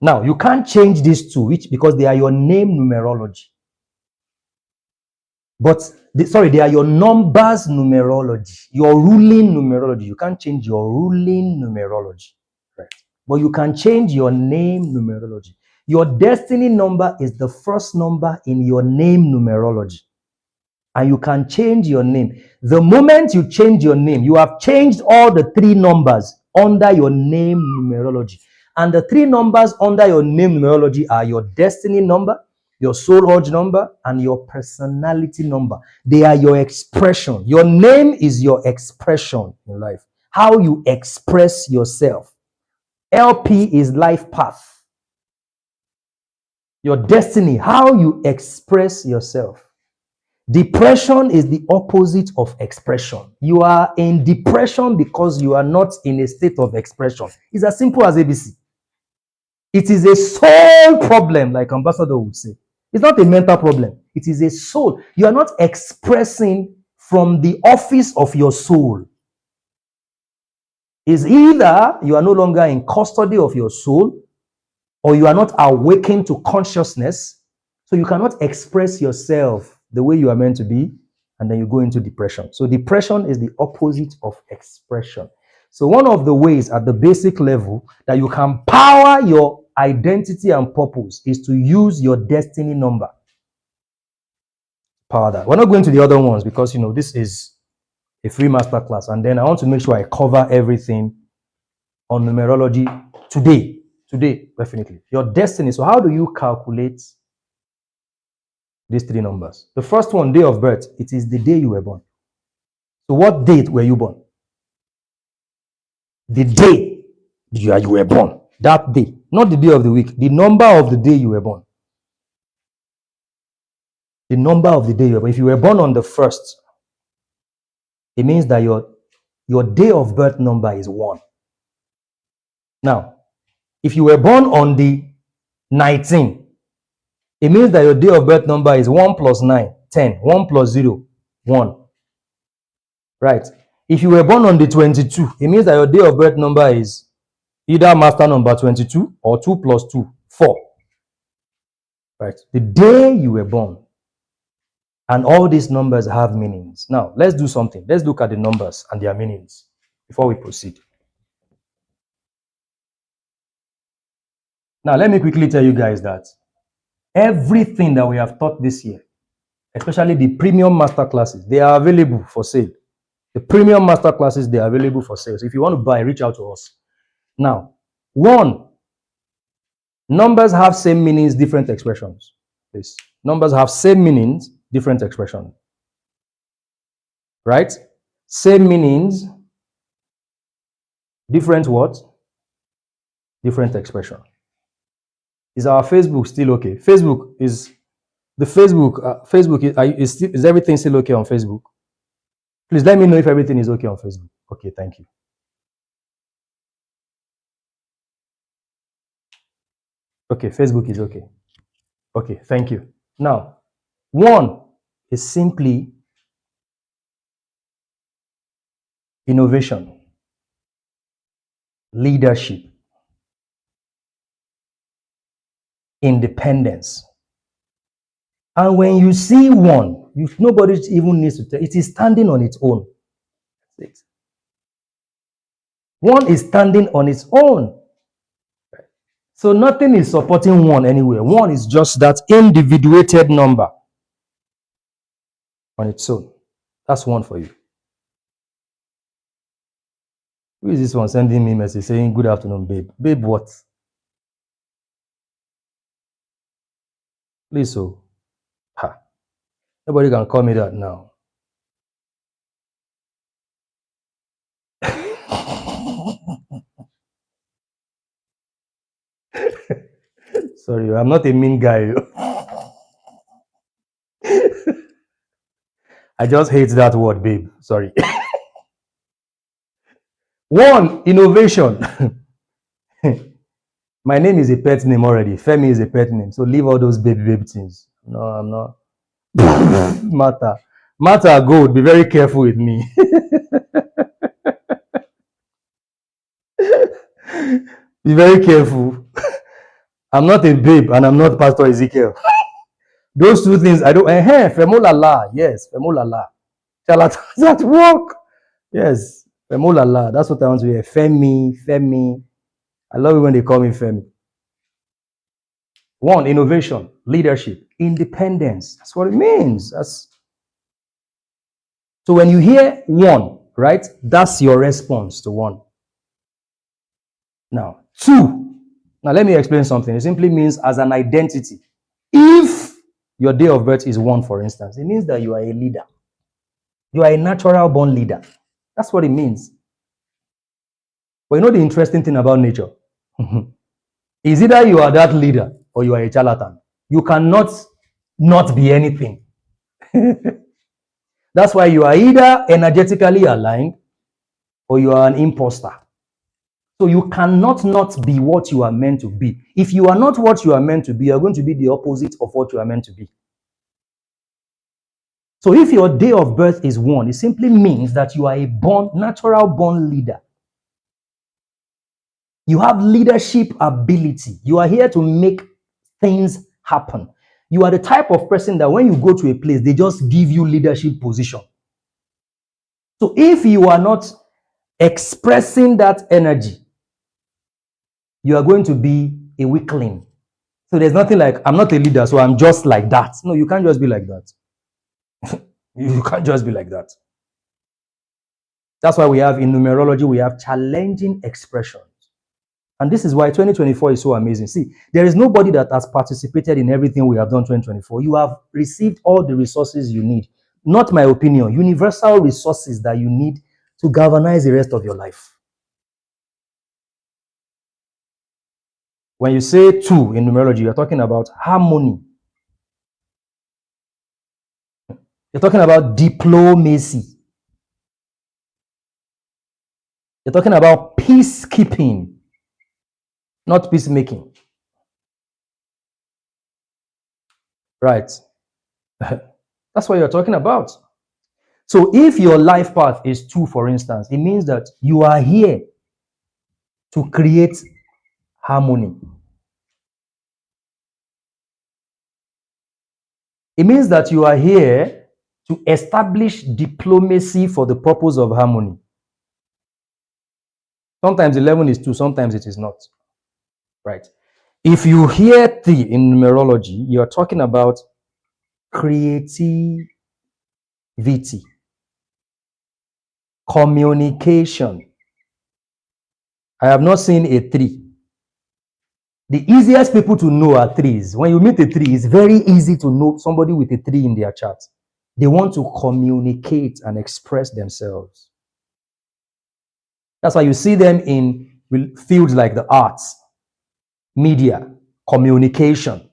Now, you can't change these two, because they are your name numerology. But, they are your numbers numerology, your ruling numerology. You can't change your ruling numerology. Right? But you can change your name numerology. Your destiny number is the first number in your name numerology. And you can change your name. The moment you change your name, you have changed all the 3 numbers under your name numerology. And the 3 numbers under your name numerology are your destiny number, your soul urge number, and your personality number. They are your expression. Your name is your expression in life. How you express yourself. LP is life path. Your destiny, how you express yourself. Depression is the opposite of expression. You are in depression because you are not in a state of expression. It's as simple as ABC. It is a soul problem, like Ambassador would say. It's not a mental problem. It is a soul. You are not expressing from the office of your soul. It's either you are no longer in custody of your soul, or you are not awakened to consciousness, so you cannot express yourself the way you are meant to be, and then you go into depression. So depression is the opposite of expression. So one of the ways at the basic level that you can power your identity and purpose is to use your destiny number. Power that. We're not going to the other ones because, this is a free masterclass, and then I want to make sure I cover everything on numerology today. Today, definitely. Your destiny. So how do you calculate these 3 numbers? The first one, day of birth, it is the day you were born. So what date were you born? The day you were born. That day. Not the day of the week. The number of the day you were born. The number of the day you were born. If you were born on the 1st, it means that your day of birth number is 1. Now, if you were born on the 19th, it means that your day of birth number is 1 plus 9, 10. 1 plus 0, 1. Right? If you were born on the 22, it means that your day of birth number is either master number 22 or 2 plus 2, 4. Right? The day you were born. And all these numbers have meanings. Now, let's do something. Let's look at the numbers and their meanings before we proceed. Now, let me quickly tell you guys that everything that we have taught this year, especially the premium master classes, they are available for sale. The premium master classes, they are available for sale. So if you want to buy, reach out to us. Now, 1, numbers have same meanings, different expressions. Please. Numbers have same meanings, different expressions. Right? Same meanings, different what? Different expression. Is our Facebook still okay? Facebook is the Facebook. Facebook is everything still okay on Facebook? Please let me know if everything is okay on Facebook. Okay, thank you. Okay, Facebook is okay. Okay, thank you. Now, one is simply innovation, leadership, independence. And when you see one, nobody even needs to tell. It is standing on its own. One is standing on its own. So nothing is supporting one anywhere. One is just that individuated number on its own. That's one for you. Who is this one sending me a message saying, good afternoon, babe? Babe, what? Please, so. Ha. Nobody can call me that now. Sorry, I'm not a mean guy. I just hate that word, babe. Sorry. One, innovation. My name is a pet name already. Femi is a pet name. So leave all those baby things. No, I'm not. Matter, good. Be very careful with me. Be very careful. I'm not a babe and I'm not Pastor Ezekiel. Those two things, I don't. Femolala. Yes, Femolala. Charlatans at work. Yes, Femolala. That's what I want to hear. Femi. I love it when they call me Femi. One, innovation, leadership, independence. That's what it means. So when you hear one, right, that's your response to one. Now, two. Now, let me explain something. It simply means as an identity. If your day of birth is one, for instance, it means that you are a leader. You are a natural born leader. That's what it means. But you know the interesting thing about nature? Is either you are that leader or you are a charlatan. You cannot not be anything. That's why you are either energetically aligned or you are an imposter. So you cannot not be what you are meant to be. If you are not what you are meant to be, you are going to be the opposite of what you are meant to be. So if your day of birth is one, it simply means that you are a natural born leader. You have leadership ability. You are here to make things happen. You are the type of person that when you go to a place, they just give you leadership position. So if you are not expressing that energy, you are going to be a weakling. So there's nothing like, I'm not a leader, so I'm just like that. No, you can't just be like that. You can't just be like that. That's why we have in numerology, we have challenging expressions. And this is why 2024 is so amazing. See, there is nobody that has participated in everything we have done 2024. You have received all the resources you need. Not my opinion, universal resources that you need to galvanize the rest of your life. When you say two in numerology, you're talking about harmony. You're talking about diplomacy. You're talking about peacekeeping, not peacemaking. Right. That's what you're talking about. So if your life path is two, for instance, it means that you are here to create harmony. It means that you are here to establish diplomacy for the purpose of harmony. Sometimes 11 is 2, sometimes it is not. Right. If you hear 3 in numerology, you're talking about creativity, communication. I have not seen a 3. The easiest people to know are 3s. When you meet a 3, it's very easy to know somebody with a 3 in their chart. They want to communicate and express themselves. That's why you see them in fields like the arts. media, communication,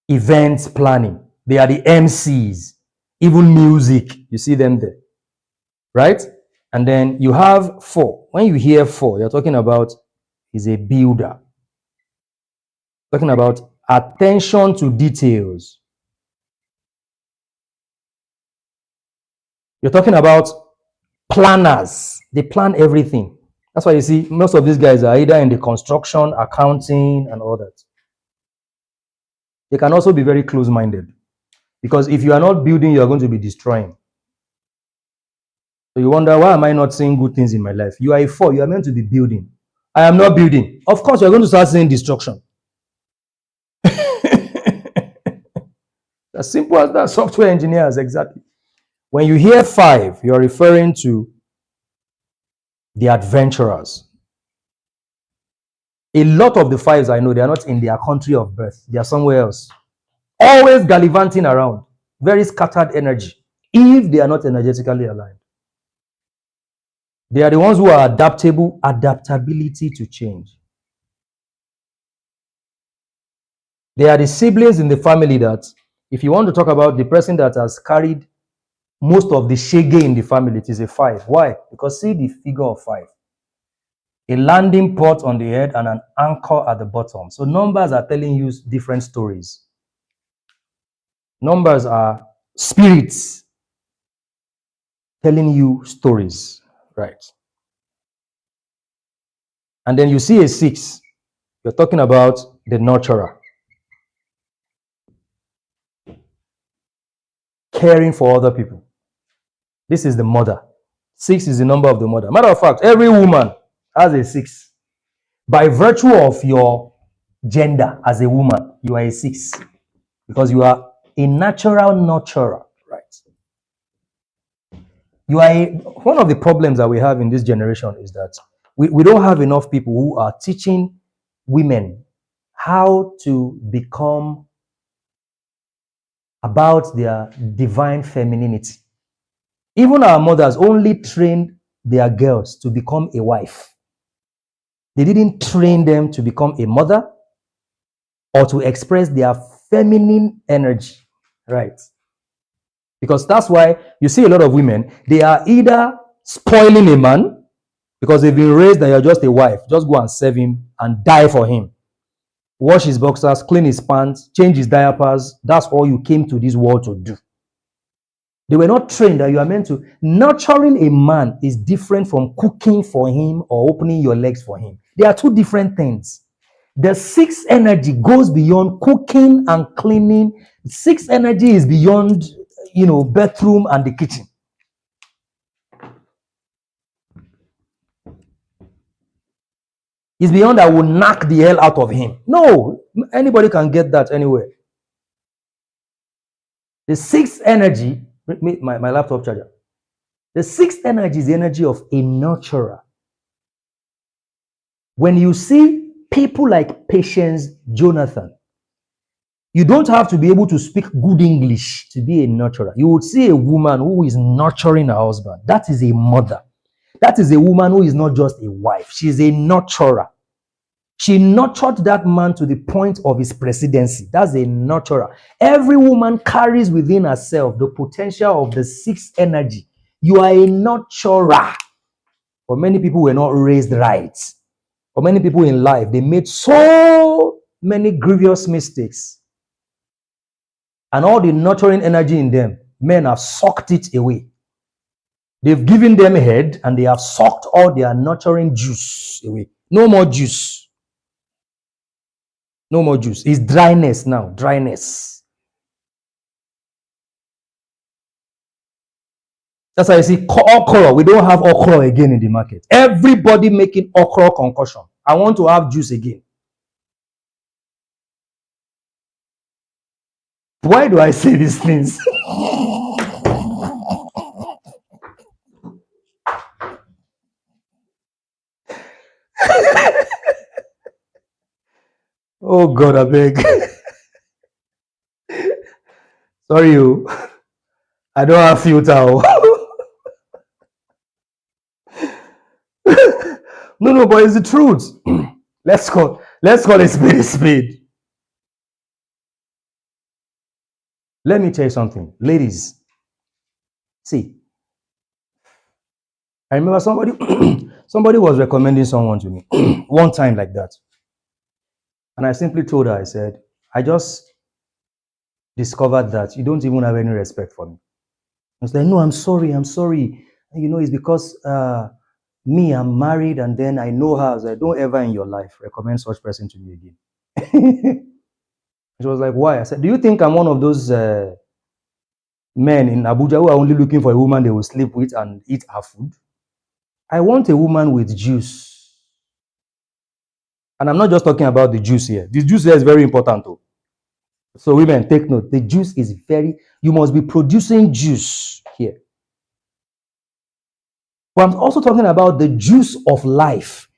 events planning. They are the MCs, even music. You see them there, right? And then you have 4. When you hear 4, you're talking about is a builder. Talking about attention to details. You're talking about planners. They plan everything. That's why you see most of these guys are either in the construction, accounting, and all that. They can also be very close-minded, because if you are not building, you are going to be destroying. So you wonder, why am I not seeing good things in my life? You are a 4. You are meant to be building. I am not building. Of course, you are going to start seeing destruction. As simple as that. Software engineers, exactly. When you hear 5, you're referring to the adventurers. A lot of the 5s I know, they are not in their country of birth. They are somewhere else. Always gallivanting around. Very scattered energy. If they are not energetically aligned. They are the ones who are adaptable, adaptability to change. They are the siblings in the family that, if you want to talk about the person that has carried most of the shege in the family, it is a 5. Why? Because see the figure of 5. A landing port on the head and an anchor at the bottom. So numbers are telling you different stories. Numbers are spirits telling you stories, right? And then you see a 6. You're talking about the nurturer. Caring for other people. This is the mother. 6 is the number of the mother. Matter of fact, every woman has a 6. By virtue of your gender as a woman, you are a 6. Because you are a natural nurturer, right? You are one of the problems that we have in this generation is that we don't have enough people who are teaching women how to become about their divine femininity. Even our mothers only trained their girls to become a wife. They didn't train them to become a mother or to express their feminine energy, right? Because that's why you see a lot of women, they are either spoiling a man because they've been raised that you're just a wife, just go and serve him and die for him. Wash his boxers, clean his pants, change his diapers. That's all you came to this world to do. They were not trained that you are meant to. Nurturing a man is different from cooking for him or opening your legs for him. They are 2 different things. The 6 energy goes beyond cooking and cleaning. 6 energy is beyond, bathroom and the kitchen. It's beyond I will knock the hell out of him. No, anybody can get that anywhere. The 6th energy, my laptop charger. The 6th energy is the energy of a nurturer. When you see people like Patience Jonathan, you don't have to be able to speak good English to be a nurturer. You would see a woman who is nurturing her husband. That is a mother. That is a woman who is not just a wife. She is a nurturer. She nurtured that man to the point of his presidency. That's a nurturer. Every woman carries within herself the potential of the 6th energy. You are a nurturer. But many people were not raised right. For many people in life, they made so many grievous mistakes. And all the nurturing energy in them, men have sucked it away. They've given them head and they have sucked all their nurturing juice away. No more juice. No more juice. It's dryness now. Dryness. That's why you see okra. We don't have okra again in the market. Everybody making okra concoction. I want to have juice again. Why do I say these things? Oh God, I beg. Sorry, you. I don't have filter. No, but it's the truth. Let's go. Let's call it spade a spade. Let me tell you something. Ladies, see, I remember somebody was recommending someone to me one time like that. And I simply told her, I said, I just discovered that you don't even have any respect for me. I was like, no, I'm sorry. It's because I'm married and then I know her. I was like, don't ever in your life recommend such person to me again. She was like, why? I said, do you think I'm one of those men in Abuja who are only looking for a woman they will sleep with and eat her food? I want a woman with juice. And I'm not just talking about the juice here. The juice here is very important too. So women, take note. The juice is you must be producing juice here. But I'm also talking about the juice of life.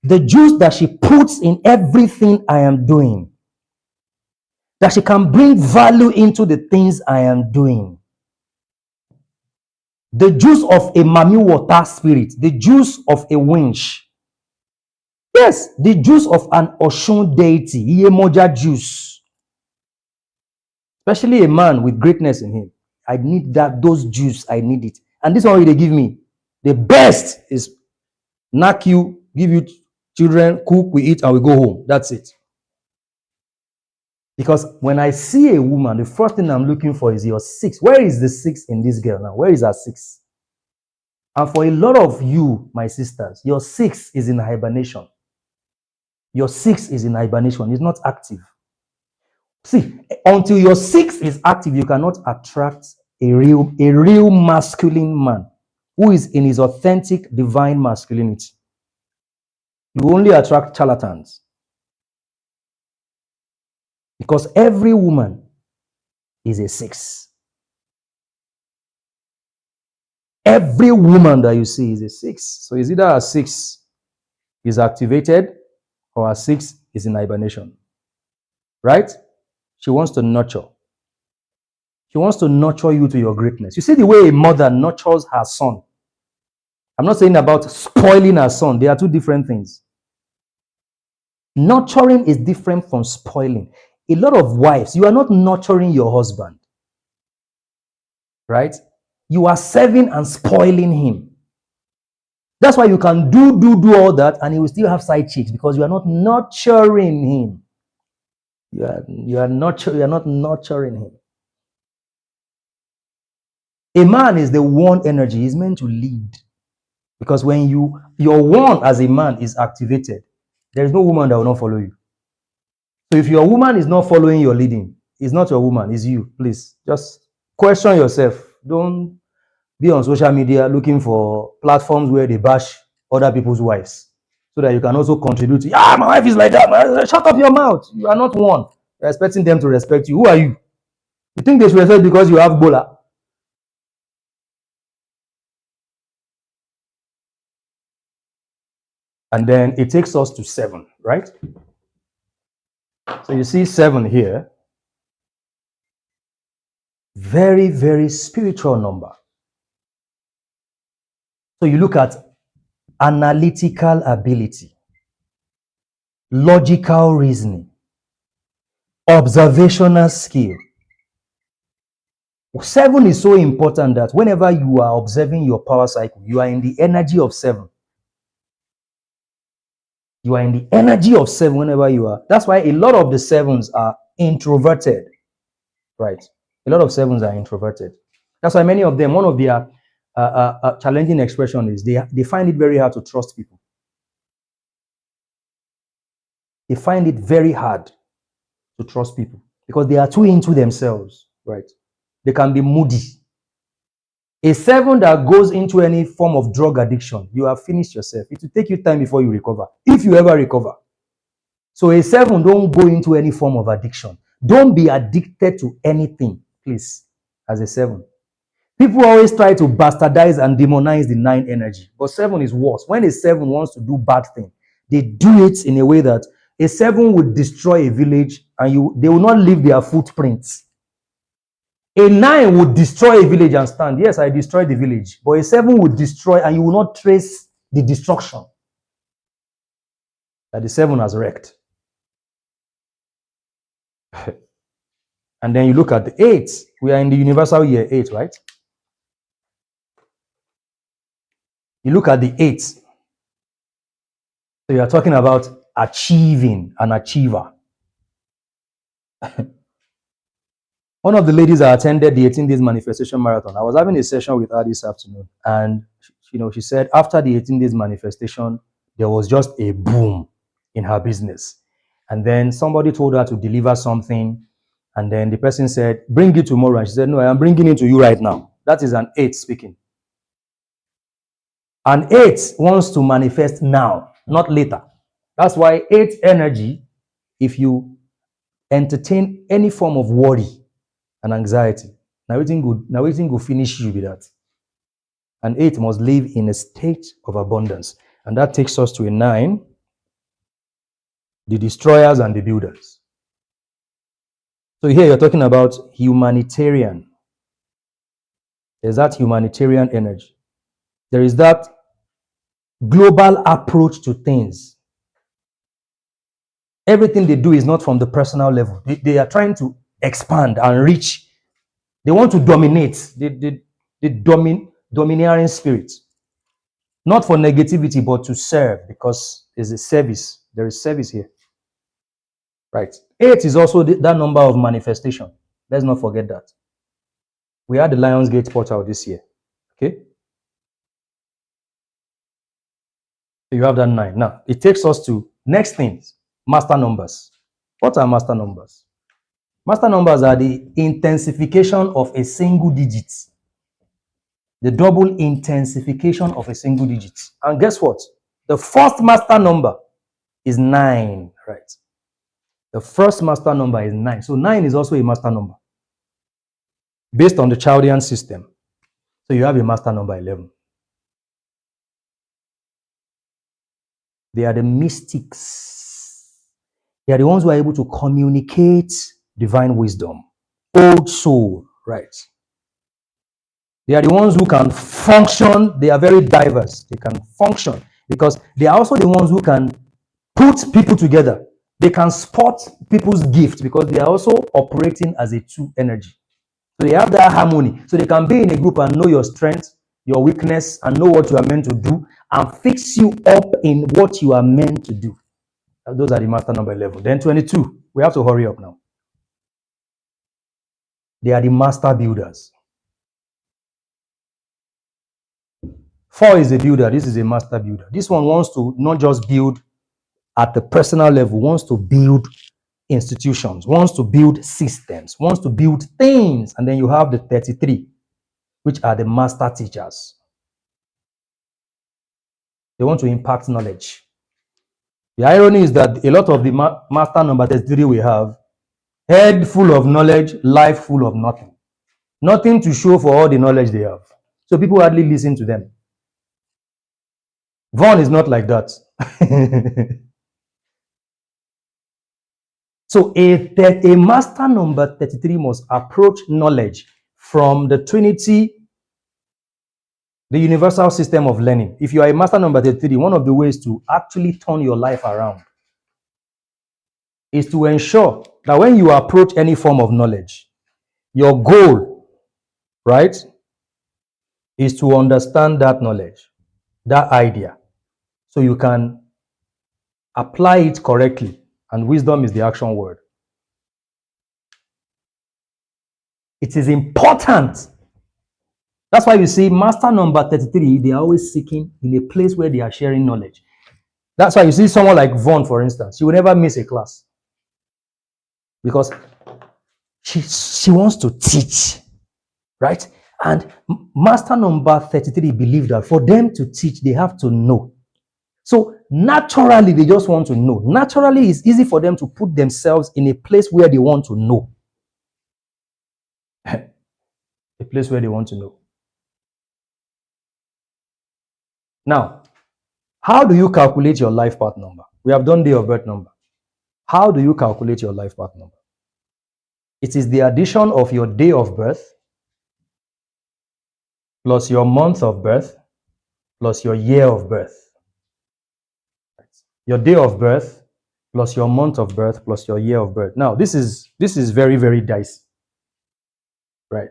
The juice that she puts in everything I am doing. That she can bring value into the things I am doing. The juice of a mami water spirit. The juice of a winch. Yes, the juice of an Oshun deity. Iyemoja juice. Especially a man with greatness in him. I need those juice. I need it. And this one they give me. The best is knock you, give you children, cook, we eat, and we go home. That's it. Because when I see a woman, the first thing I'm looking for is your 6. Where is the 6 in this girl now? Where is her 6? And for a lot of you, my sisters, your 6 is in hibernation. Your 6 is in hibernation. It's not active. See, until your 6 is active, you cannot attract a real masculine man who is in his authentic divine masculinity. You only attract charlatans. Because every woman is a 6. Every woman that you see is a 6. So it's either a 6 is activated or a 6 is in hibernation. Right? She wants to nurture. She wants to nurture you to your greatness. You see the way a mother nurtures her son. I'm not saying about spoiling her son. They are two different things. Nurturing is different from spoiling. A lot of wives, you are not nurturing your husband. Right? You are serving and spoiling him. That's why you can do all that and he will still have side chicks because you are not nurturing him. You are not nurturing him. A man is the one energy. He's meant to lead. Because when your one as a man is activated, there is no woman that will not follow you. So if your woman is not following your leading, it's not your woman, it's you. Please, just question yourself. Don't be on social media looking for platforms where they bash other people's wives so that you can also contribute to, my wife is like that. Shut up your mouth. You are not one. You're expecting them to respect you. Who are you? You think they should respect because you have Bola? And then it takes us to 7, right? So you see 7 here. Very, very spiritual number. So you look at analytical ability, logical reasoning, observational skill. 7 is so important that whenever you are observing your power cycle, you are in the energy of 7. You are in the energy of 7 whenever you are. That's why a lot of the 7s are introverted, right? A lot of 7s are introverted. That's why many of them, one of their challenging expression is they find it very hard to trust people. They find it very hard to trust people because they are too into themselves, right? They can be moody. A 7 that goes into any form of drug addiction, you have finished yourself. It will take you time before you recover, if you ever recover. So a 7, don't go into any form of addiction. Don't be addicted to anything, please, as a 7. People always try to bastardize and demonize the 9 energy, but 7 is worse. When a 7 wants to do bad thing, they do it in a way that a 7 would destroy a village and they will not leave their footprints. A 9 would destroy a village and stand. Yes, I destroyed the village. But a 7 would destroy and you will not trace the destruction that the 7 has wrecked. And then you look at the 8. We are in the universal year 8, right? You look at the 8. So you are talking about achieving, an achiever. One of the ladies that attended the 18 days manifestation marathon, I was having a session with her this afternoon, and she said after the 18 days manifestation, there was just a boom in her business. And then somebody told her to deliver something, and then the person said, bring it tomorrow. And she said, no, I am bringing it to you right now. That is an 8 speaking. An 8 wants to manifest now, not later. That's why 8 energy, if you entertain any form of worry and anxiety, now waiting go finish you with that. An 8 must live in a state of abundance. And that takes us to a 9, the destroyers and the builders. So here you're talking about humanitarian. There's that humanitarian energy. There is that global approach to things. Everything they do is not from the personal level. They are trying to expand and reach. They want to dominate. The domineering spirit. Not for negativity, but to serve, because there's a service. There is service here. Right. 8 is also that number of manifestation. Let's not forget that. We had the Lionsgate portal this year. Okay. So you have that 9. Now, it takes us to next things, master numbers. What are master numbers? Master numbers are the intensification of a single digit. The double intensification of a single digit. And guess what? The first master number is 9, right? The first master number is 9. So 9 is also a master number based on the Chaldean system. So you have a master number 11. They are the mystics. They are the ones who are able to communicate divine wisdom. Old soul, right? They are the ones who can function. They are very diverse. They can function because they are also the ones who can put people together. They can spot people's gift because they are also operating as a two energy. So they have that harmony. So they can be in a group and know your strength, your weakness, and know what you are meant to do and fix you up in what you are meant to do. Those are the master number 11. Then 22. We have to hurry up now. They are the master builders. 4 is a builder. This is a master builder. This one wants to not just build at the personal level, wants to build institutions, wants to build systems, wants to build things. And then you have the 33, which are the master teachers. They want to impact knowledge. The irony is that a lot of the master number 33 we have, head full of knowledge, life full of nothing. Nothing to show for all the knowledge they have. So people hardly listen to them. Vaughn is not like that. So a master number 33 must approach knowledge from the Trinity, the universal system of learning. If you are a master number 33, one of the ways to actually turn your life around is to ensure that when you approach any form of knowledge, your goal, right, is to understand that knowledge, that idea, so you can apply it correctly. And wisdom is the action word. It is important. That's why you see master number 33, they are always seeking in a place where they are sharing knowledge. That's why you see someone like Vaughn, for instance, she will never miss a class because she wants to teach, right? And master number 33 believe that for them to teach, they have to know. So naturally, they just want to know. Naturally, it's easy for them to put themselves in a place where they want to know. A place where they want to know. Now, how do you calculate your life path number? We have done day of birth number. How do you calculate your life path number? It is the addition of your day of birth plus your month of birth plus your year of birth. Your day of birth plus your month of birth plus your year of birth. Now, this is very, very dicey, right?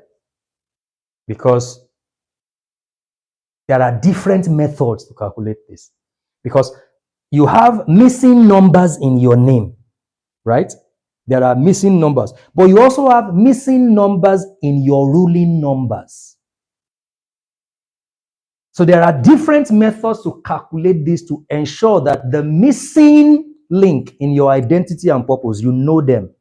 Because there are different methods to calculate this. Because you have missing numbers in your name, right? There are missing numbers, but you also have missing numbers in your ruling numbers. So there are different methods to calculate this to ensure that the missing link in your identity and purpose, you know them.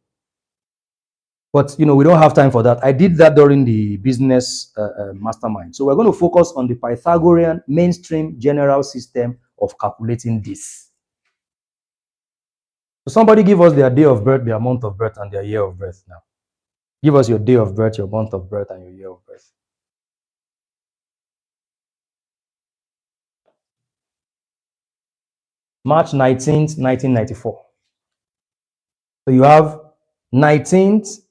But we don't have time for that. I did that during the business mastermind. So we're going to focus on the Pythagorean mainstream general system of calculating this. So somebody give us their day of birth, their month of birth, and their year of birth now. Give us your day of birth, your month of birth, and your year of birth. March 19th, 1994. So you have 19th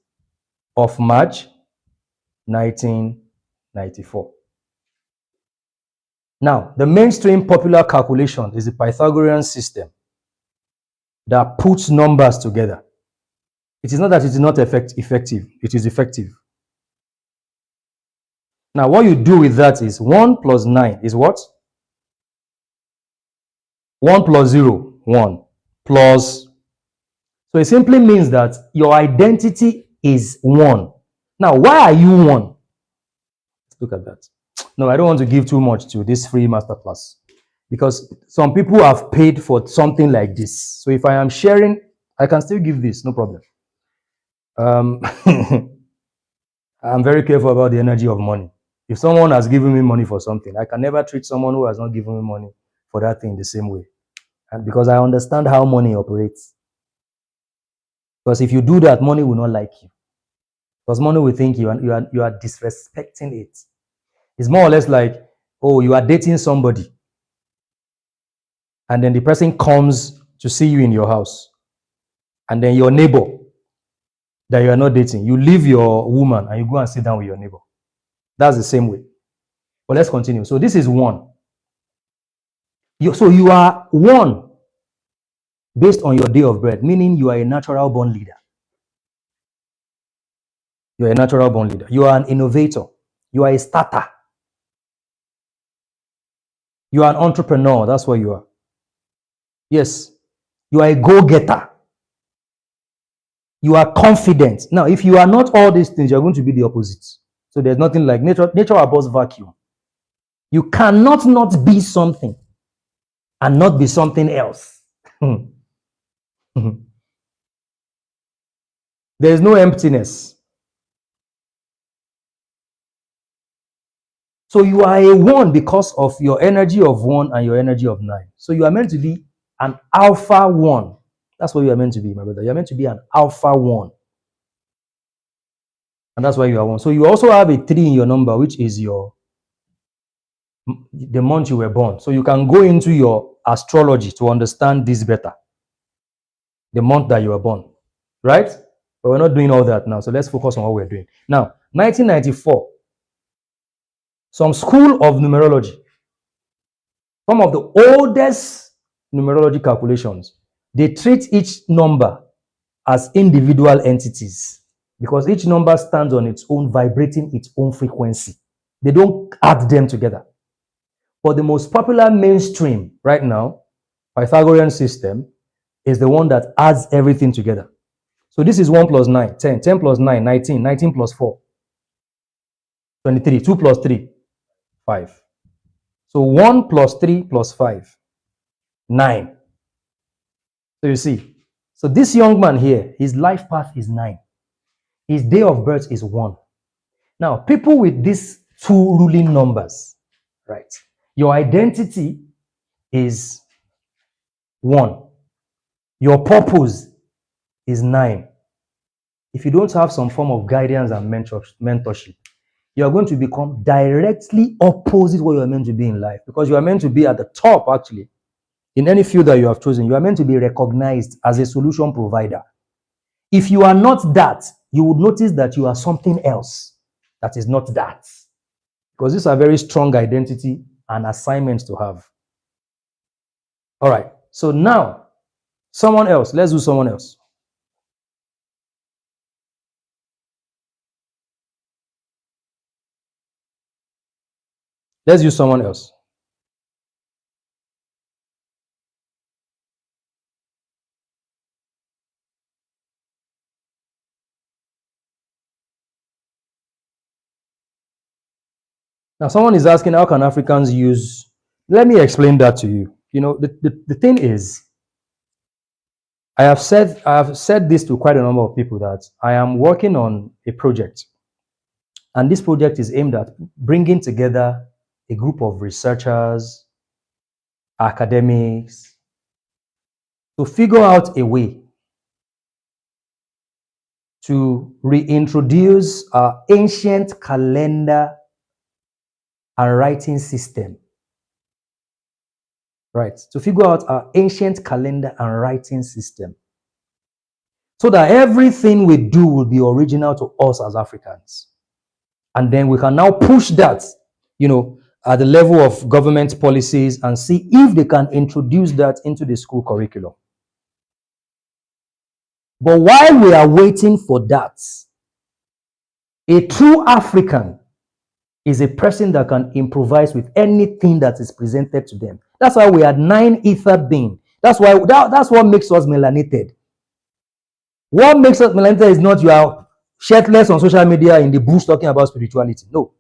of March, 1994. Now, the mainstream popular calculation is the Pythagorean system that puts numbers together. It is not that it is not effective. It is effective. Now, what you do with that is 1 plus 9 is what? 1 plus 0, 1. Plus. So it simply means that your identity is 1. Now, why are you 1? Let's look at that. No, I don't want to give too much to this free masterclass because some people have paid for something like this. So if I am sharing, I can still give this, no problem. I'm very careful about the energy of money. If someone has given me money for something, I can never treat someone who has not given me money for that thing the same way. And because I understand how money operates. Because if you do that, money will not like you. Because money will think you are disrespecting it. It's more or less like, oh, you are dating somebody. And then the person comes to see you in your house. And then your neighbor that you are not dating, you leave your woman and you go and sit down with your neighbor. That's the same way. But let's continue. So this is 1. So you are 1 based on your day of birth, meaning you are a natural born leader. You are a natural born leader. You are an innovator. You are a starter. You are an entrepreneur. That's what you are. Yes. You are a go-getter. You are confident. Now, if you are not all these things, you're going to be the opposite. So there's nothing like nature. Nature abhors vacuum. You cannot not be something and not be something else. There is no emptiness. So you are a 1 because of your energy of 1 and your energy of 9. So you are meant to be an alpha 1. That's what you are meant to be, my brother. You are meant to be an alpha 1. And that's why you are 1. So you also have a 3 in your number, which is the month you were born. So you can go into your astrology to understand this better. The month that you were born. Right? But we're not doing all that now. So let's focus on what we're doing. Now, 1994. Some school of numerology. Some of the oldest numerology calculations. They treat each number as individual entities because each number stands on its own, vibrating its own frequency. They don't add them together. But the most popular mainstream right now, Pythagorean system, is the one that adds everything together. So this is 1 plus 9, 10, 10 plus 9, 19, 19 plus 4, 23, 2 plus 3, 5. So 1 plus 3 plus 5, 9. So you see, so this young man here, his life path is 9. His day of birth is 1. Now, people with these 2 ruling numbers, right? Your identity is 1. Your purpose is 9. If you don't have some form of guidance and mentorship, you are going to become directly opposite what you are meant to be in life because you are meant to be at the top, actually. In any field that you have chosen, you are meant to be recognized as a solution provider. If you are not that, you would notice that you are something else that is not that. Because these are very strong identity and assignments to have. All right. So now, Someone else. Let's do someone else. Let's use someone else. Now, someone is asking, how can Africans use? Let me explain that to you. You know, the thing is, I have said this to quite a number of people that I am working on a project, and this project is aimed at bringing together a group of researchers, academics, to figure out a way to reintroduce our ancient calendar and writing system. Right. To figure out our ancient calendar and writing system. So that everything we do will be original to us as Africans. And then we can now push that, at the level of government policies and see if they can introduce that into the school curriculum. But while we are waiting for that, a true African is a person that can improvise with anything that is presented to them. That's why we are 9 ether being. That's what makes us melanated. What makes us melanated is not you are shirtless on social media in the bush talking about spirituality. No.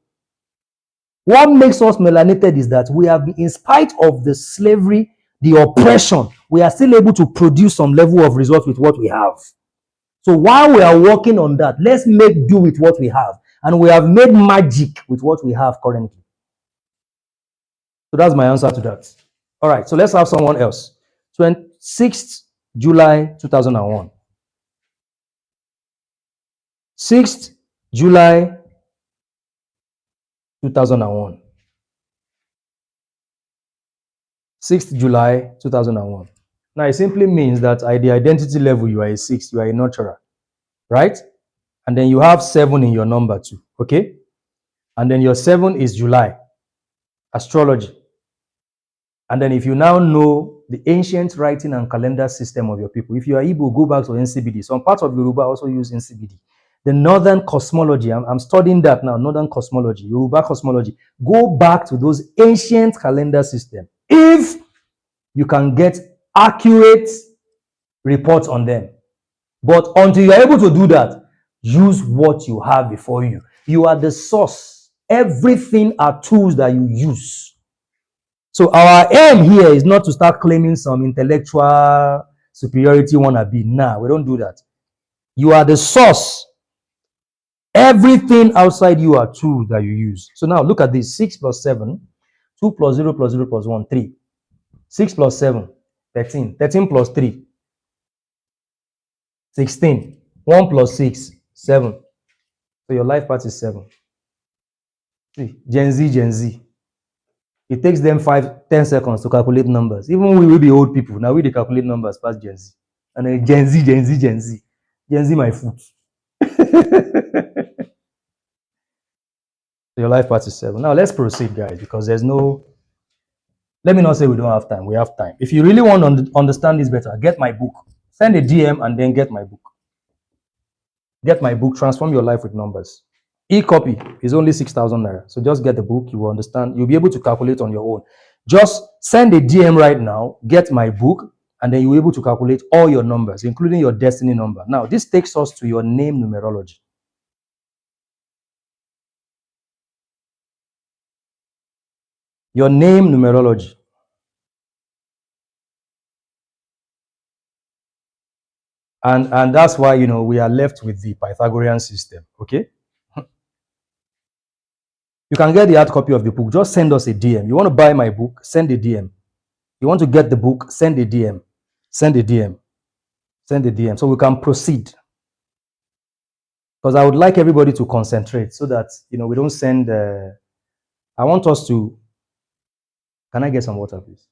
What makes us melanated is that we have, in spite of the slavery, the oppression, we are still able to produce some level of results with what we have. So while we are working on that, let's make do with what we have. And we have made magic with what we have currently. So that's my answer to that. All right, so let's have someone else. 26th July 2001. 6th July 2001. 6th July 2001. Now, it simply means that at the identity level, you are a 6, you are a nurturer, right? And then you have 7 in your number too, okay? And then your 7 is July, astrology. And then if you now know the ancient writing and calendar system of your people, if you are Igbo, go back to NCBD. Some parts of Yoruba also use NCBD. The northern cosmology, I'm studying that now, northern cosmology, Yoruba cosmology. Go back to those ancient calendar system. If you can get accurate reports on them. But until you're able to do that, use what you have before you. You are the source. Everything are tools that you use. So our aim here is not to start claiming some intellectual superiority wannabe. Nah, we don't do that. You are the source. Everything outside you are tools that you use. So now look at this. 6 plus 7, 2 plus 0 plus 0 plus 1, 3. 6 plus 7, 13. 13 plus 3, 16. 1 plus 6, 7. So your life path is 7. See, Gen Z. It takes them 10 seconds to calculate numbers. Even we will be old people. Now we dey calculate numbers past Gen Z. And then Gen Z. Gen Z, my foot. So your life path is 7. Now let's proceed, guys, because there's no. Let me not say we don't have time. We have time. If you really want to understand this better, get my book. Send a DM and then get my book. Get my book, Transform Your Life with Numbers. E-copy is only 6,000 naira. So just get the book. You will understand. You'll be able to calculate on your own. Just send a DM right now, get my book, and then you'll be able to calculate all your numbers, including your destiny number. Now, this takes us to your name numerology. Your name numerology. And that's why, we are left with the Pythagorean system, okay? You can get the hard copy of the book. Just send us a DM. You want to buy my book? Send a DM. You want to get the book? Send a DM. Send a DM. Send a DM so we can proceed. Because I would like everybody to concentrate so that, we don't send... I want us to... Can I get some water, please?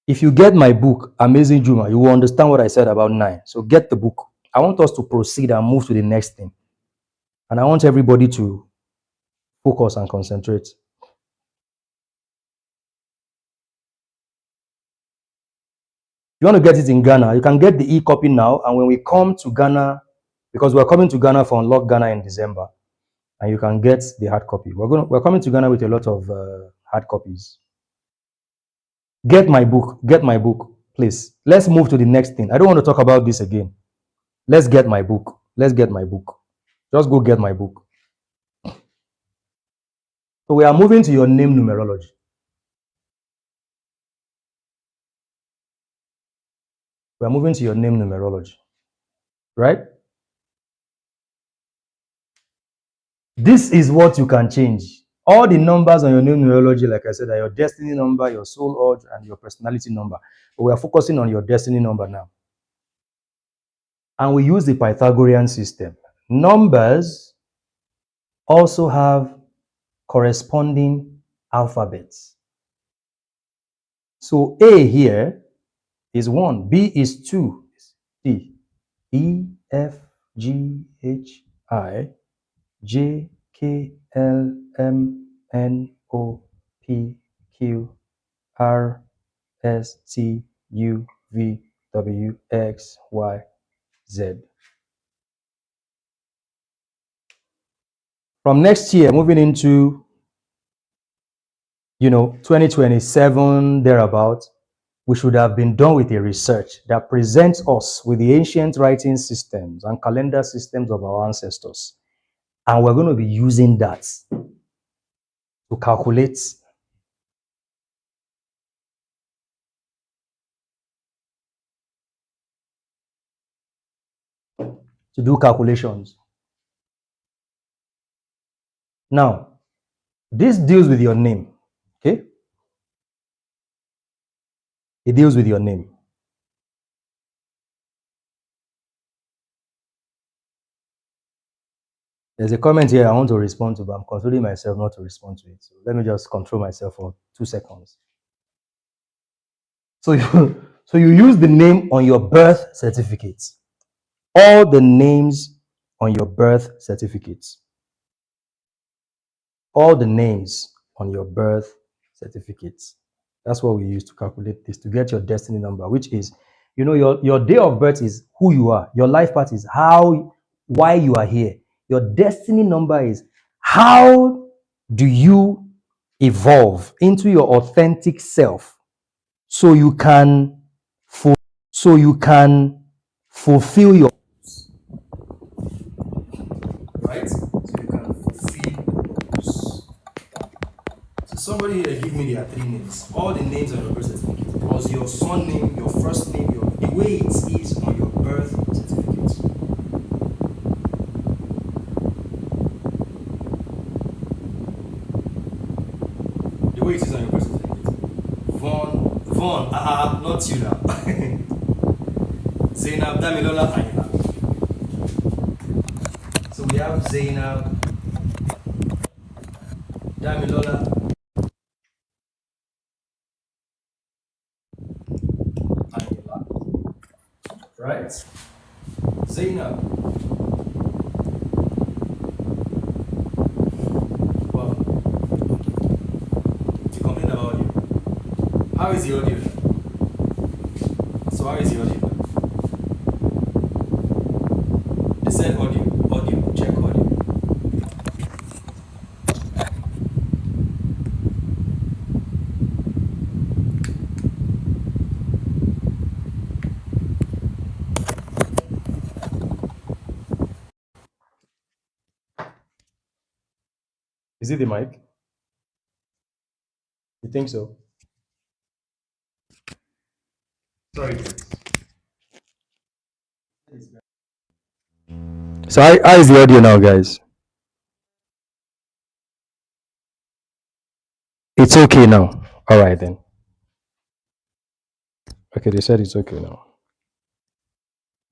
If you get my book, Amazing Juma, you will understand what I said about 9. So get the book. I want us to proceed and move to the next thing. And I want everybody to focus and concentrate. you want to get it in Ghana, you can get the e-copy now. And when we come to Ghana, because we're coming to Ghana for Unlock Ghana in December, and you can get the hard copy. We're coming to Ghana with a lot of hard copies. Get my book. Get my book, please. Let's move to the next thing. I don't want to talk about this again. Let's get my book. Let's get my book. Just go get my book. So we are moving to your name numerology. We are moving to your name numerology, right? This is what you can change. All the numbers on your name numerology, like I said, are your destiny number, your soul urge, and your personality number. But we are focusing on your destiny number now. And we use the Pythagorean system. Numbers also have corresponding alphabets. So A here is 1, B is 2, C, E, F, G, H, I, J, K, L, M, N, O, P, Q, R, S, T, U, V, W, X, Y, Z. From next year, moving into 2027, thereabout, we should have been done with a research that presents us with the ancient writing systems and calendar systems of our ancestors. And we're going to be using that to calculate to do calculations. Now, this deals with your name, okay? It deals with your name. There's a comment here I want to respond to, but I'm controlling myself not to respond to it. So let me just control myself for 2 seconds. So you use the name on your birth certificates. All the names on your birth certificates. All the names on your birth certificates. That's what we use to calculate this, to get your destiny number, which is, your day of birth is who you are. Your life path is why you are here. Your destiny number is how do you evolve into your authentic self so you can fulfill your right? So you can fulfill. So somebody here give me their 3 names. All the names on your birth certificate. Was your son name, your first name, the way it is on your birth certificate. The way it is on your birth certificate. Von, not you now. Zainab Damilola Ayla. So we have Zainab Damilola Ayla. Right? Zainab. Well, to complain about you. How is the audio? So how is the audio? They said audio, check audio. Is it the mic? You think so? Sorry. So how is the audio now, guys? It's okay now. All right then. Okay, they said it's okay now.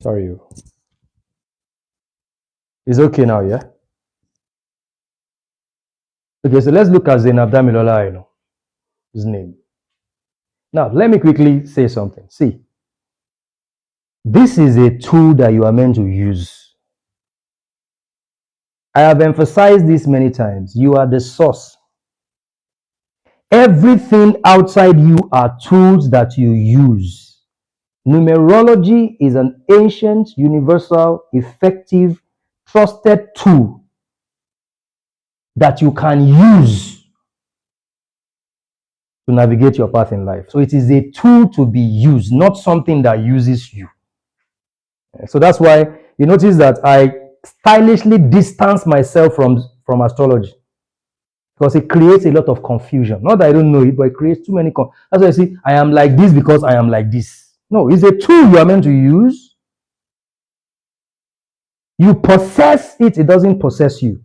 Sorry. It's okay now, yeah? Okay, so let's look at Zainab Damilola, his name. Now, let me quickly say something. See, this is a tool that you are meant to use. I have emphasized this many times. You are the source. Everything outside you are tools that you use. Numerology is an ancient, universal, effective, trusted tool that you can use to navigate your path in life. So it is a tool to be used, not something that uses you. So that's why you notice that I stylishly distance myself from astrology, because it creates a lot of confusion. Not that I don't know it, but it creates too many. That's why I see I am like this because I am like this. No, it's a tool you are meant to use. You possess it, it doesn't possess you.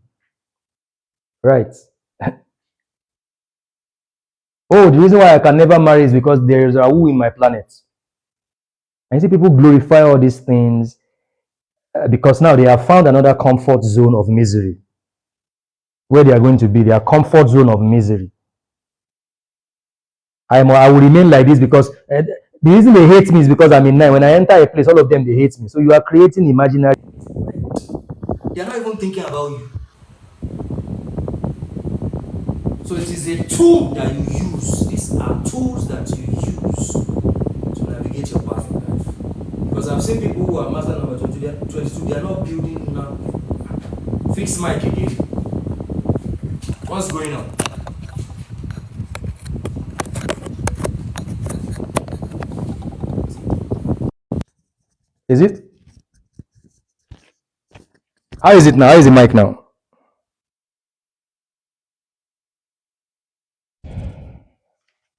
Right. Oh, the reason why I can never marry is because there is a woo in my planet. I see people glorify all these things because now they have found another comfort zone of misery where they are going to be, their comfort zone of misery. I will remain like this because the reason they hate me is because I'm in 9. When I enter a place, all of them, they hate me. So you are creating imaginary. They are not even thinking about you. So it is a tool that you use. These are tools that you use to navigate your path in life. Because I've seen people who are master number 22, they are not building now. Fix mic again. What's going on? Is it? How is it now? How is the mic now?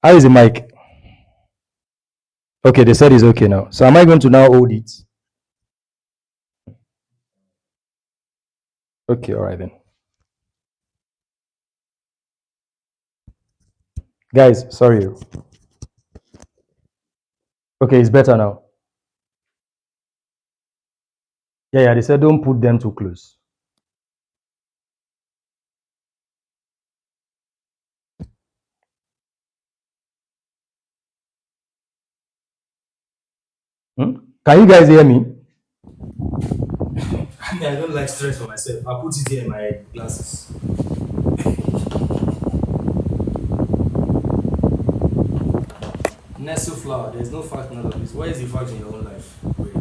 How is the mic? Okay, they said it's okay now. So am I going to now hold it? Okay, all right then. Guys, sorry. Okay, it's better now. Yeah, they said don't put them too close. Can you guys hear me? I don't like stress for myself. I put it here in my glasses. Nestle flower, there's no fact in all of this. Where is the fact in your own life? Wait.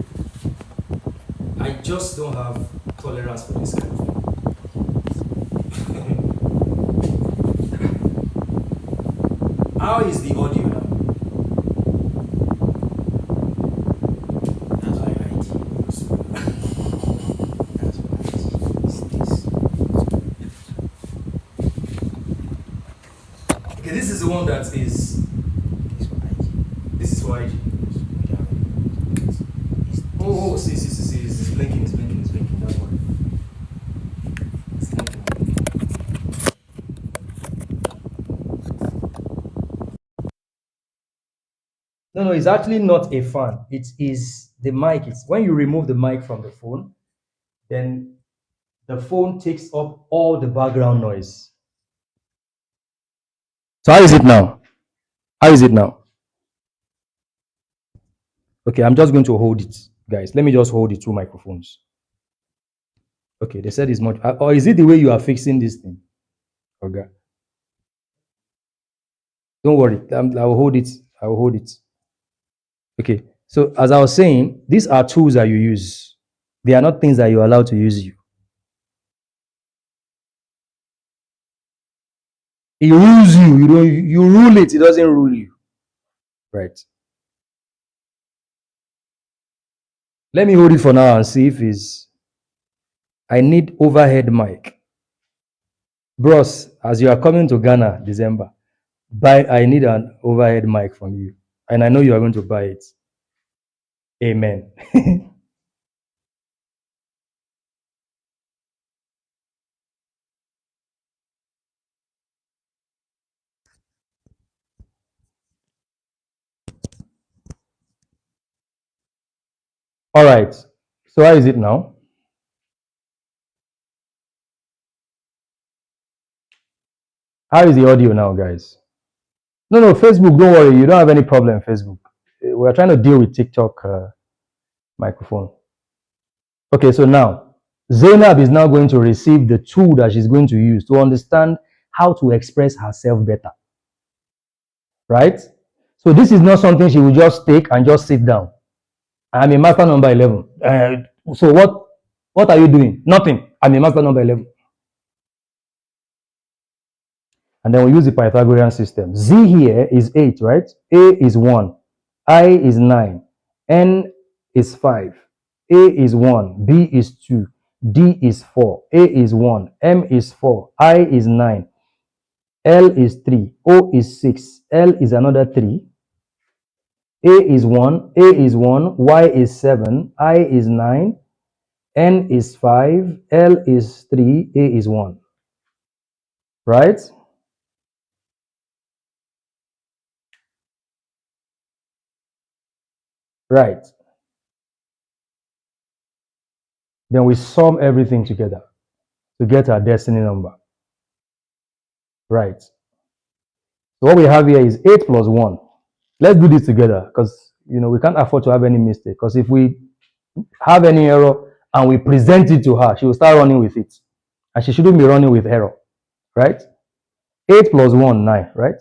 I just don't have tolerance for this kind of thing. How is the audio now? That's why I IT. That's why okay, this is the one that is. This is for IG. Oh, see, it's blinking, it's blinking, that's why. It's blinking. No, it's actually not a fan. It is the mic. It's when you remove the mic from the phone, then the phone takes up all the background noise. So how is it now? How is it now? Okay, I'm just going to hold it, guys. Let me just hold the two microphones. Okay, they said it's much. Or is it the way you are fixing this thing? Okay. Don't worry. I will hold it. I will hold it. Okay. So as I was saying, these are tools that you use. They are not things that you're allowed to use you. It rules you. You rule it. It doesn't rule you. Right. Let me hold it for now and see if it's. I need overhead mic. Bros, as you are coming to Ghana, December, I need an overhead mic from you. And I know you are going to buy it. Amen. All right. So how is it now? How is the audio now, guys? No, Facebook, don't worry. You don't have any problem, Facebook. We're trying to deal with TikTok microphone. Okay, so now, Zainab is now going to receive the tool that she's going to use to understand how to express herself better. Right? So this is not something she will just take and just sit down. I'm a master number 11. So what are you doing? Nothing. I'm a master number 11. And then we use the Pythagorean system. Z here is 8, right? A is 1. I is 9. N is 5. A is 1. B is 2. D is 4. A is 1. M is 4. I is 9. L is 3. O is 6. L is another 3. A is 1. A is 1. Y is 7. I is 9. N is 5. L is 3. A is 1. Right? Right. Then we sum everything together to get our destiny number. Right. So what we have here is 8 plus 1. Let's do this together because we can't afford to have any mistake. Because if we have any error and we present it to her, she will start running with it. And she shouldn't be running with error. Right? 8 plus 1, 9, right?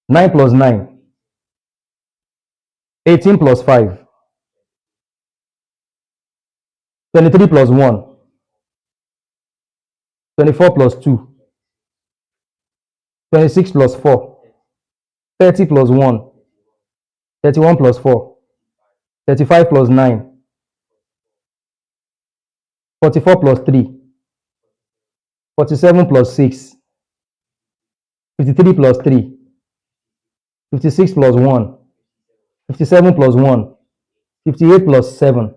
9 plus 9, 18 plus 5, 23 plus 1, 24 plus 2, 26 plus 4, 30 plus 1, 31 plus 4, 35 plus 9, 44 plus 3, 47 plus 6, 53 plus 3, 56 plus 1, 57 plus 1, 58 plus 7,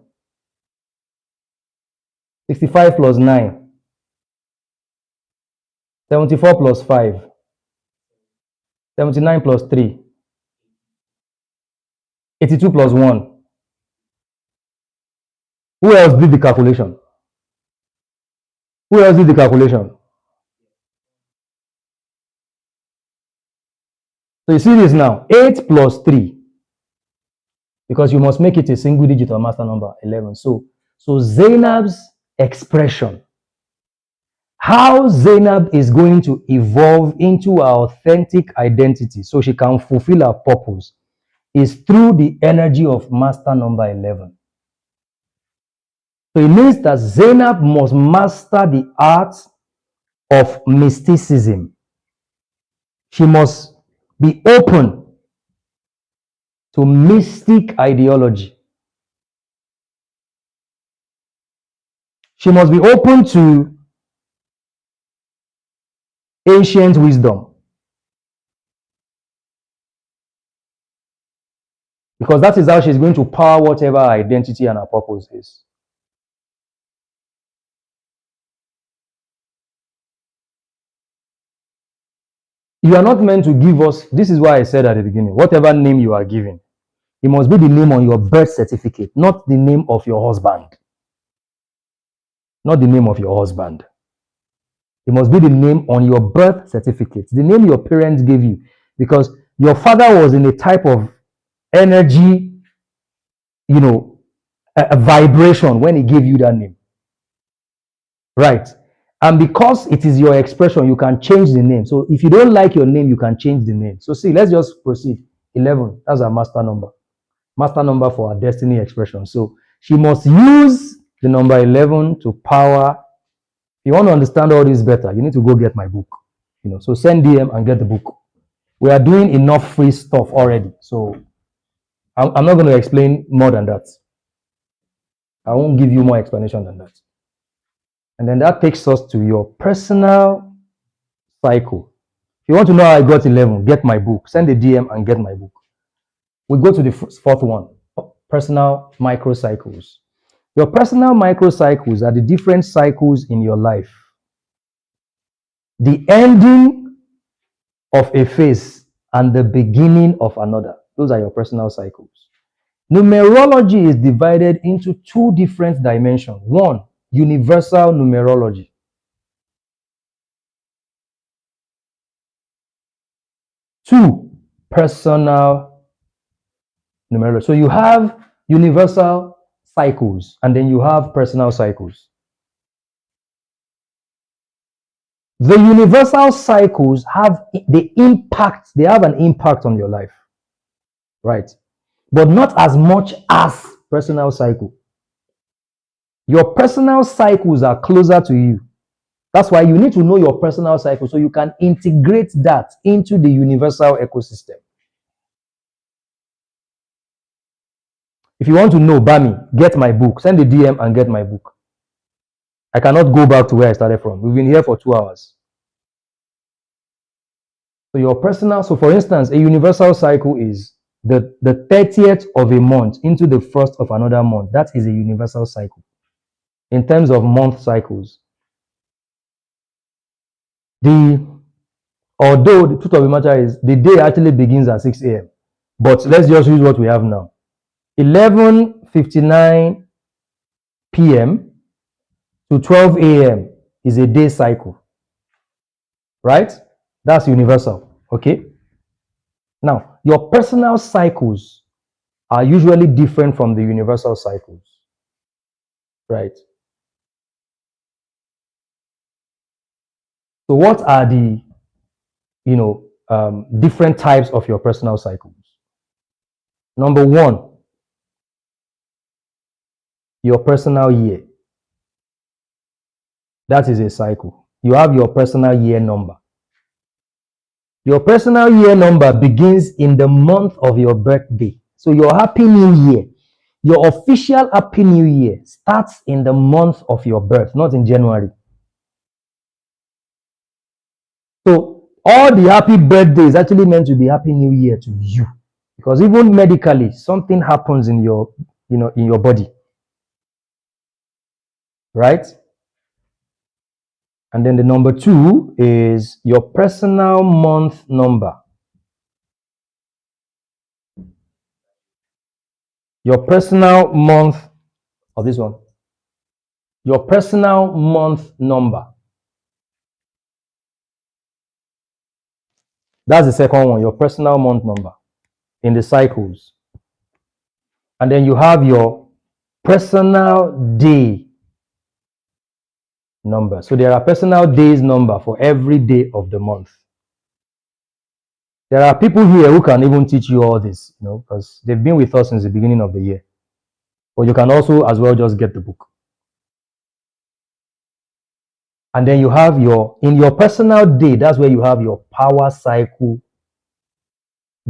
65 plus 9, 74 plus 5, 79 plus 3, 82 plus 1. Who else did the calculation? Who else did the calculation? So you see this now, 8 plus 3, because you must make it a single digit or master number 11. So Zainab's expression, how Zainab is going to evolve into her authentic identity so she can fulfill her purpose, is through the energy of master number 11. So it means that Zainab must master the art of mysticism. She must be open to mystic ideology. She must be open to ancient wisdom. Because that is how she's going to power whatever her identity and her purpose is. You are not meant to give us, this is why I said at the beginning, whatever name you are giving, it must be the name on your birth certificate, not the name of your husband. Not the name of your husband. It must be the name on your birth certificate, the name your parents gave you. Because your father was in a type of energy, a vibration when he gave you that name. Right. And because it is your expression, you can change the name. So if you don't like your name, you can change the name. So see, let's just proceed. 11, that's our master number. Master number for our destiny expression. So she must use the number 11 to power. If you want to understand all this better, you need to go get my book. So send DM and get the book. We are doing enough free stuff already. So I'm not going to explain more than that. I won't give you more explanation than that. And then that takes us to your personal cycle. If you want to know how I got 11, get my book. Send a DM and get my book. We go to the fourth one, personal microcycles. Your personal microcycles are the different cycles in your life. The ending of a phase and the beginning of another. Those are your personal cycles. Numerology is divided into two different dimensions. One, universal numerology. Two, personal numerology. So you have universal cycles and then you have personal cycles. The universal cycles have an impact on your life, right? but not as much as personal cycle. Your personal cycles are closer to you. That's why you need to know your personal cycle so you can integrate that into the universal ecosystem. If you want to know, Bami, get my book. Send a DM and get my book. I cannot go back to where I started from. We've been here for 2 hours. So your personal, so for instance, a universal cycle is the 30th of a month into the first of another month. That is a universal cycle. In terms of month cycles. Although the truth of the matter is the day actually begins at 6 a.m. But let's just use what we have now. 11:59 p.m. to 12 a.m. is a day cycle. Right? That's universal. Okay? Now, your personal cycles are usually different from the universal cycles. Right? So what are the, different types of your personal cycles? Number one, your personal year. That is a cycle. You have your personal year number. Your personal year number begins in the month of your birthday. So your Happy New Year, your official Happy New Year starts in the month of your birth, not in January. So all the happy birthday is actually meant to be Happy New Year to you. Because even medically, something happens in your, in your body. Right? And then the number two is your personal month number. Your personal month of this one. Your personal month number. That's the second one, your personal month number in the cycles. And then you have your personal day number. So there are personal days number for every day of the month. There are people here who can even teach you all this, because they've been with us since the beginning of the year. But you can also as well just get the book. And then you have in your personal day, that's where you have your power cycle,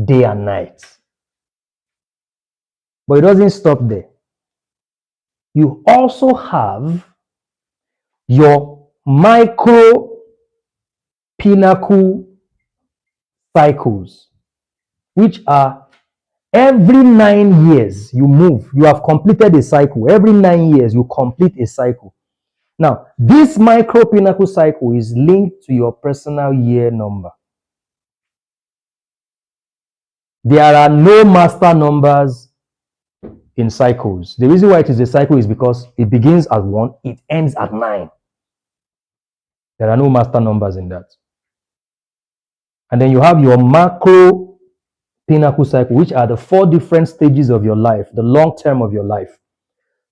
day and night. But it doesn't stop there. You also have your micro pinnacle cycles, which are every 9 years you move. You have completed a cycle. Every 9 years you complete a cycle. Now, this micro pinnacle cycle is linked to your personal year number. There are no master numbers in cycles. The reason why it is a cycle is because it begins at 1, it ends at 9. There are no master numbers in that. And then you have your macro pinnacle cycle, which are the 4 different stages of your life, the long term of your life.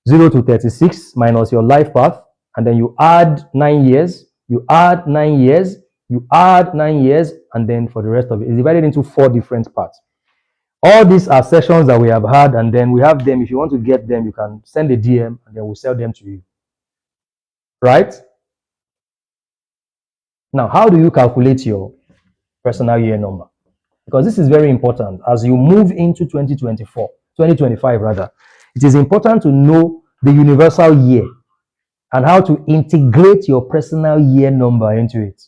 0 to 36 minus your life path, and then you add 9 years, you add 9 years, you add 9 years, and then for the rest of it, it's divided into 4 different parts. All these are sessions that we have had, and then we have them. If you want to get them, you can send a DM, and then we'll sell them to you. Right? Now, how do you calculate your personal year number? Because this is very important. As you move into 2025 rather, it is important to know the universal year and how to integrate your personal year number into it.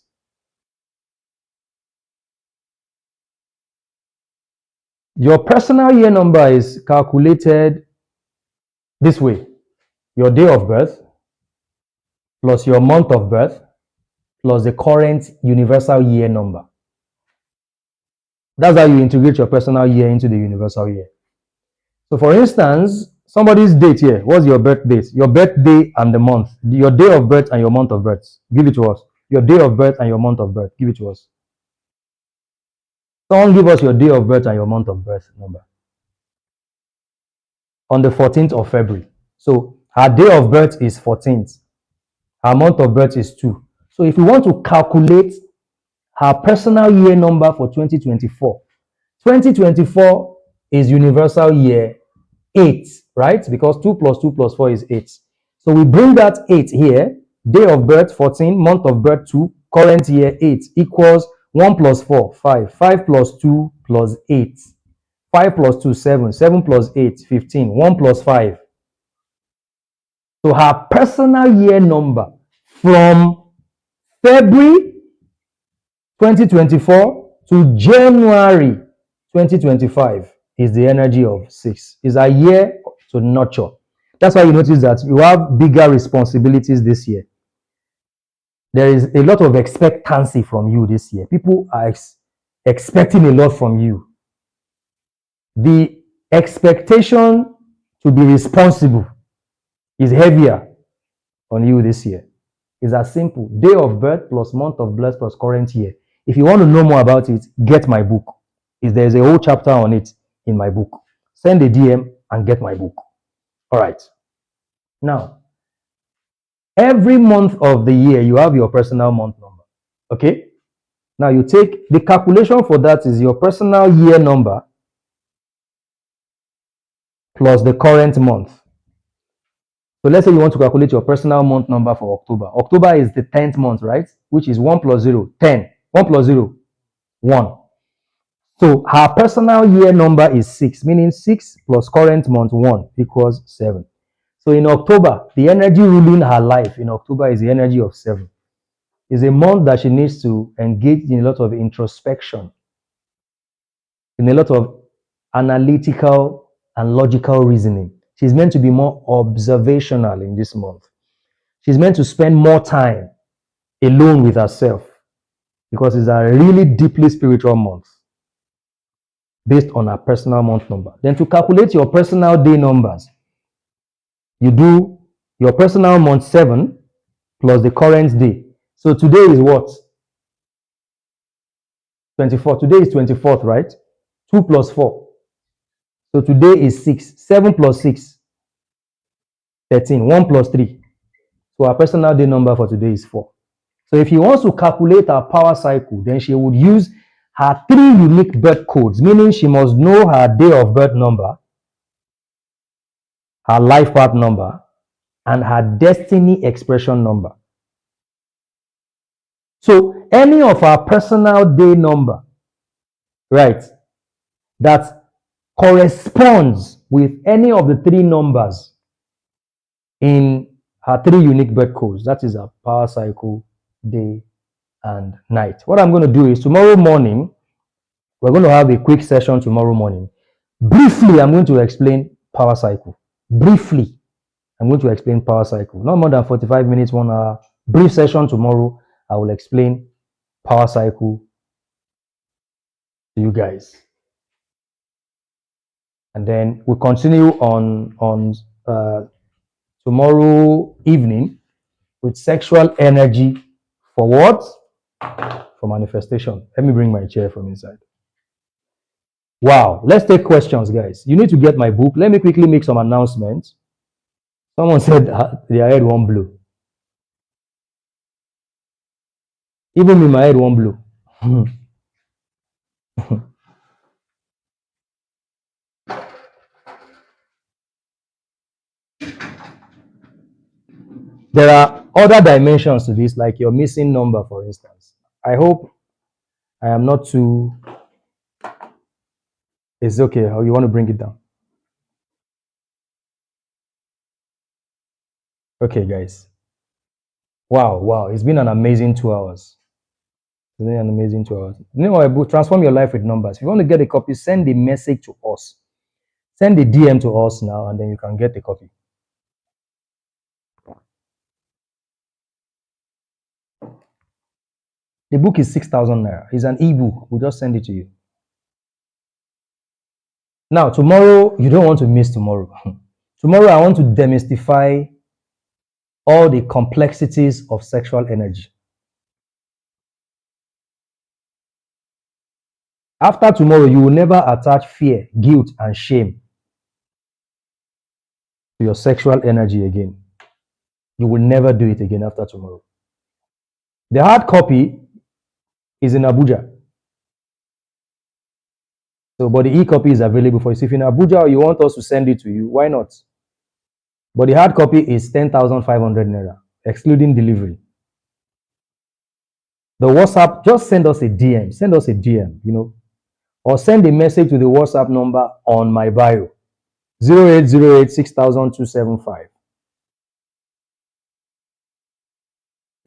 Your personal year number is calculated this way. Your day of birth plus your month of birth plus the current universal year number. That's how you integrate your personal year into the universal year. So for instance, somebody's date here, what's your birth date? Your birthday and the month. Your day of birth and your month of birth. Give it to us. Your day of birth and your month of birth. Give it to us. Someone give us your day of birth and your month of birth number. On the 14th of February. So her day of birth is 14th. Her month of birth is 2. So if you want to calculate her personal year number for 2024, 2024 is universal year 8, right? Because 2 plus 2 plus 4 is 8. So we bring that 8 here, day of birth 14, month of birth 2, current year 8 equals 1 plus 4, 5, 5 plus 2 plus 8, 5 plus 2, 7, 7 plus 8, 15, 1 plus 5. So her personal year number from February 2024 to January 2025 is the energy of 6. It's a year to nurture. That's why you notice that you have bigger responsibilities this year. There is a lot of expectancy from you this year. People are expecting a lot from you. The expectation to be responsible is heavier on you this year. It's as simple. Day of birth plus month of birth plus current year. If you want to know more about it, get my book. There's a whole chapter on it in my book. Send a DM and get my book. All right. Now, every month of the year, you have your personal month number. Okay? Now, you take the calculation for that is your personal year number plus the current month. So let's say you want to calculate your personal month number for October. October is the 10th month, right? Which is 1 plus 0, 10. 1 plus 0, 1. So her personal year number is 6, meaning 6 plus current month 1 equals 7. So in October, the energy ruling her life in October is the energy of 7. It's a month that she needs to engage in a lot of introspection, in a lot of analytical and logical reasoning. She's meant to be more observational in this month. She's meant to spend more time alone with herself because it's a really deeply spiritual month based on her personal month number. Then to calculate your personal day numbers, you do your personal month 7 plus the current day. So today is what? 24. Today is 24th, right? 2 plus 4. So today is 6. 7 plus 6, 13. 1 plus 3. So her personal day number for today is 4. So if he wants to calculate her power cycle, then she would use her 3 unique birth codes, meaning she must know her day of birth number, her life path number, and her destiny expression number. So any of her personal day number, right, that corresponds with any of the 3 numbers in her 3 unique birth codes, that is her power cycle, day, and night. What I'm going to do is tomorrow morning, we're going to have a quick session tomorrow morning. Briefly, I'm going to explain power cycle. Briefly, I'm going to explain power cycle. Not more than 45 minutes, 1 hour. Brief session tomorrow. I will explain power cycle to you guys. And then we'll continue on tomorrow evening with sexual energy for what? For manifestation. Let me bring my chair from inside. Wow. Let's take questions, guys. You need to get my book. Let me quickly make some announcements. Someone said their head won't blow. Even me, my head won't blow. There are other dimensions to this, like your missing number, for instance. I hope I am not too... It's okay. How you want to bring it down? Okay, guys. Wow. It's been an amazing 2 hours. It's been an amazing 2 hours. You know what? Transform your life with numbers. If you want to get a copy, send a message to us. Send a DM to us now, and then you can get a copy. The book is 6,000 naira. It's an e-book. We'll just send it to you. Now, tomorrow, you don't want to miss tomorrow. Tomorrow, I want to demystify all the complexities of sexual energy. After tomorrow, you will never attach fear, guilt, and shame to your sexual energy again. You will never do it again after tomorrow. The hard copy is in Abuja. So, but the e-copy is available for you. So if you're in Abuja or you want us to send it to you, why not? But the hard copy is 10,500 naira, excluding delivery. The WhatsApp, just send us a DM. Send us a DM, or send a message to the WhatsApp number on my bio, 0808 6275.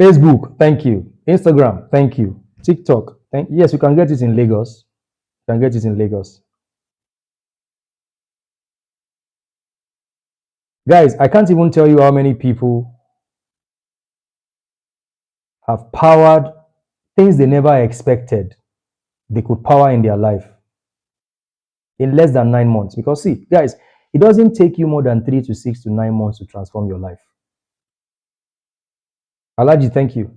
Facebook, thank you. Instagram, thank you. TikTok, yes, you can get it in Lagos. You can get it in Lagos. Guys, I can't even tell you how many people have powered things they never expected they could power in their life in less than 9 months. Because see, guys, it doesn't take you more than 3 to 6 to 9 months to transform your life. Alaji, thank you.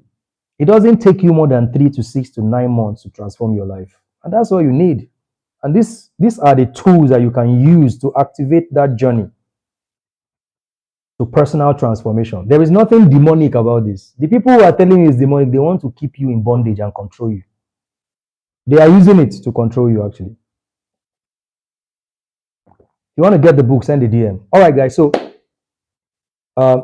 It doesn't take you more than 3 to 6 to 9 months to transform your life. And that's all you need. And these are the tools that you can use to activate that journey to personal transformation. There is nothing demonic about this. The people who are telling you it's demonic, they want to keep you in bondage and control you. They are using it to control you, actually. You want to get the book, send a DM. All right, guys. So, uh,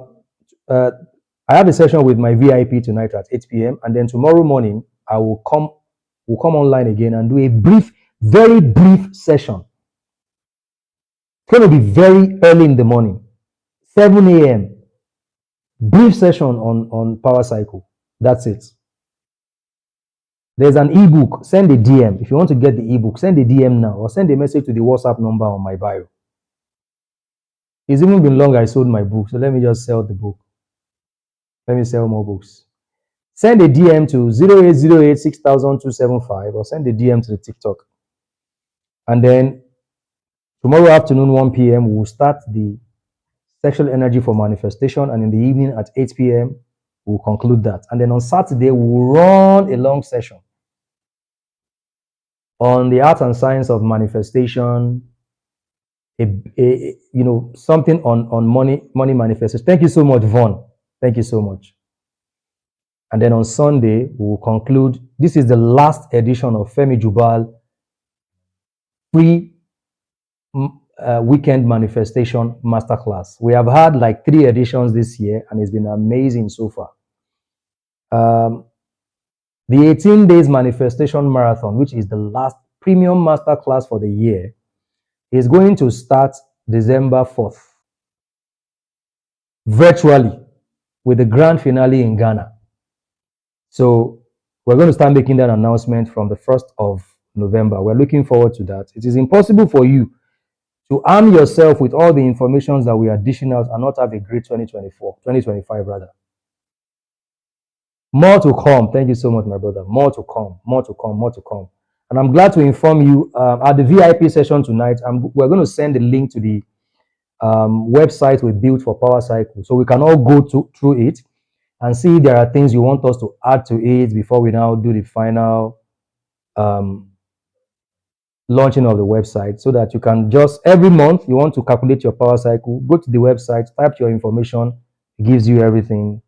I have a session with my VIP tonight at 8 p.m. And then tomorrow morning, we'll come online again and do a brief, very brief session. It's going to be very early in the morning, 7 a.m. Brief session on power cycle. That's it. There's an ebook. Send a DM. If you want to get the ebook, send a DM now or send a message to the WhatsApp number on my bio. It's even been long I sold my book, so let me just sell the book. Let me sell more books. Send a DM to 0808 6275 or send a DM to the TikTok. And then tomorrow afternoon, 1 p.m., we'll start the sexual energy for manifestation. And in the evening at 8 p.m., we'll conclude that. And then on Saturday, we'll run a long session on the art and science of manifestation, something on money manifestation. Thank you so much, Vaughn. Thank you so much. And then on Sunday, we'll conclude. This is the last edition of Femi Jubal free weekend manifestation masterclass. We have had like 3 editions this year, and it's been amazing so far. The 18 days manifestation marathon, which is the last premium masterclass for the year, is going to start December 4th, virtually, with the grand finale in Ghana. So we're going to start making that announcement from the 1st of November. We're looking forward to that. It is impossible for you to arm yourself with all the information that we are dishing out and not have a great 2025 rather. More to come. Thank you so much, my brother. More to come, more to come, more to come. And I'm glad to inform you at the VIP session tonight, we're going to send a link to the website we built for Power Cycle. So we can all go through it and see if there are things you want us to add to it before we now do the final launching of the website, so that you can just, every month you want to calculate your power cycle, go to the website, type your information, it gives you everything.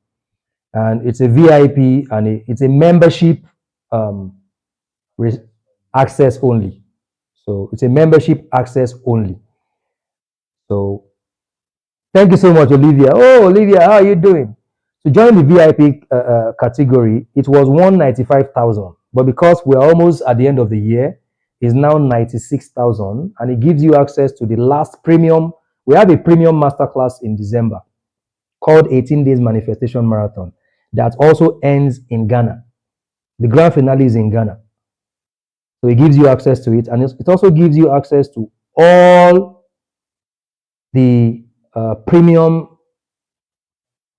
And it's a VIP and it's a membership access only. So it's a membership access only. So thank you so much, Olivia. Oh, Olivia, how are you doing? To join the VIP category, it was 195,000, but because we're almost at the end of the year, it's now 96,000, and it gives you access to the last premium. We have a premium masterclass in December called 18 Days Manifestation Marathon that also ends in Ghana. The grand finale is in Ghana. So it gives you access to it, and it also gives you access to all the premium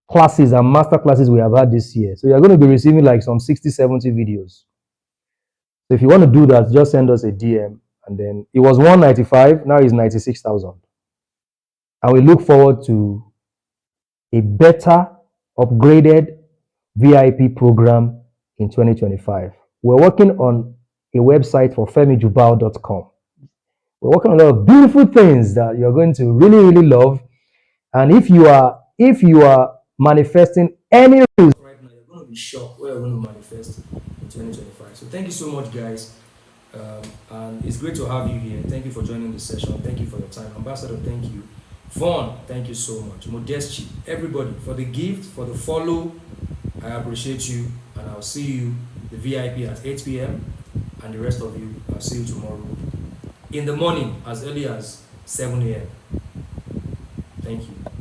classes and master classes we have had this year. So you're going to be receiving like some 60, 70 videos. So if you want to do that, just send us a DM. And then it was 195, now it's 96,000. And we look forward to a better, upgraded VIP program in 2025. We're working on a website for femijubal.com. We're working on a lot of beautiful things that you're going to really, really love. And if you are manifesting any right now, you're going to be shocked what you're going to manifest in 2025. So thank you so much, guys. And it's great to have you here. Thank you for joining the session. Thank you for your time. Ambassador, thank you. Vaughn, thank you so much. Modesty, everybody, for the gift, for the follow. I appreciate you, and I'll see you, the VIP, at 8 p.m. And the rest of you, I'll see you tomorrow in the morning as early as 7 a.m. Thank you.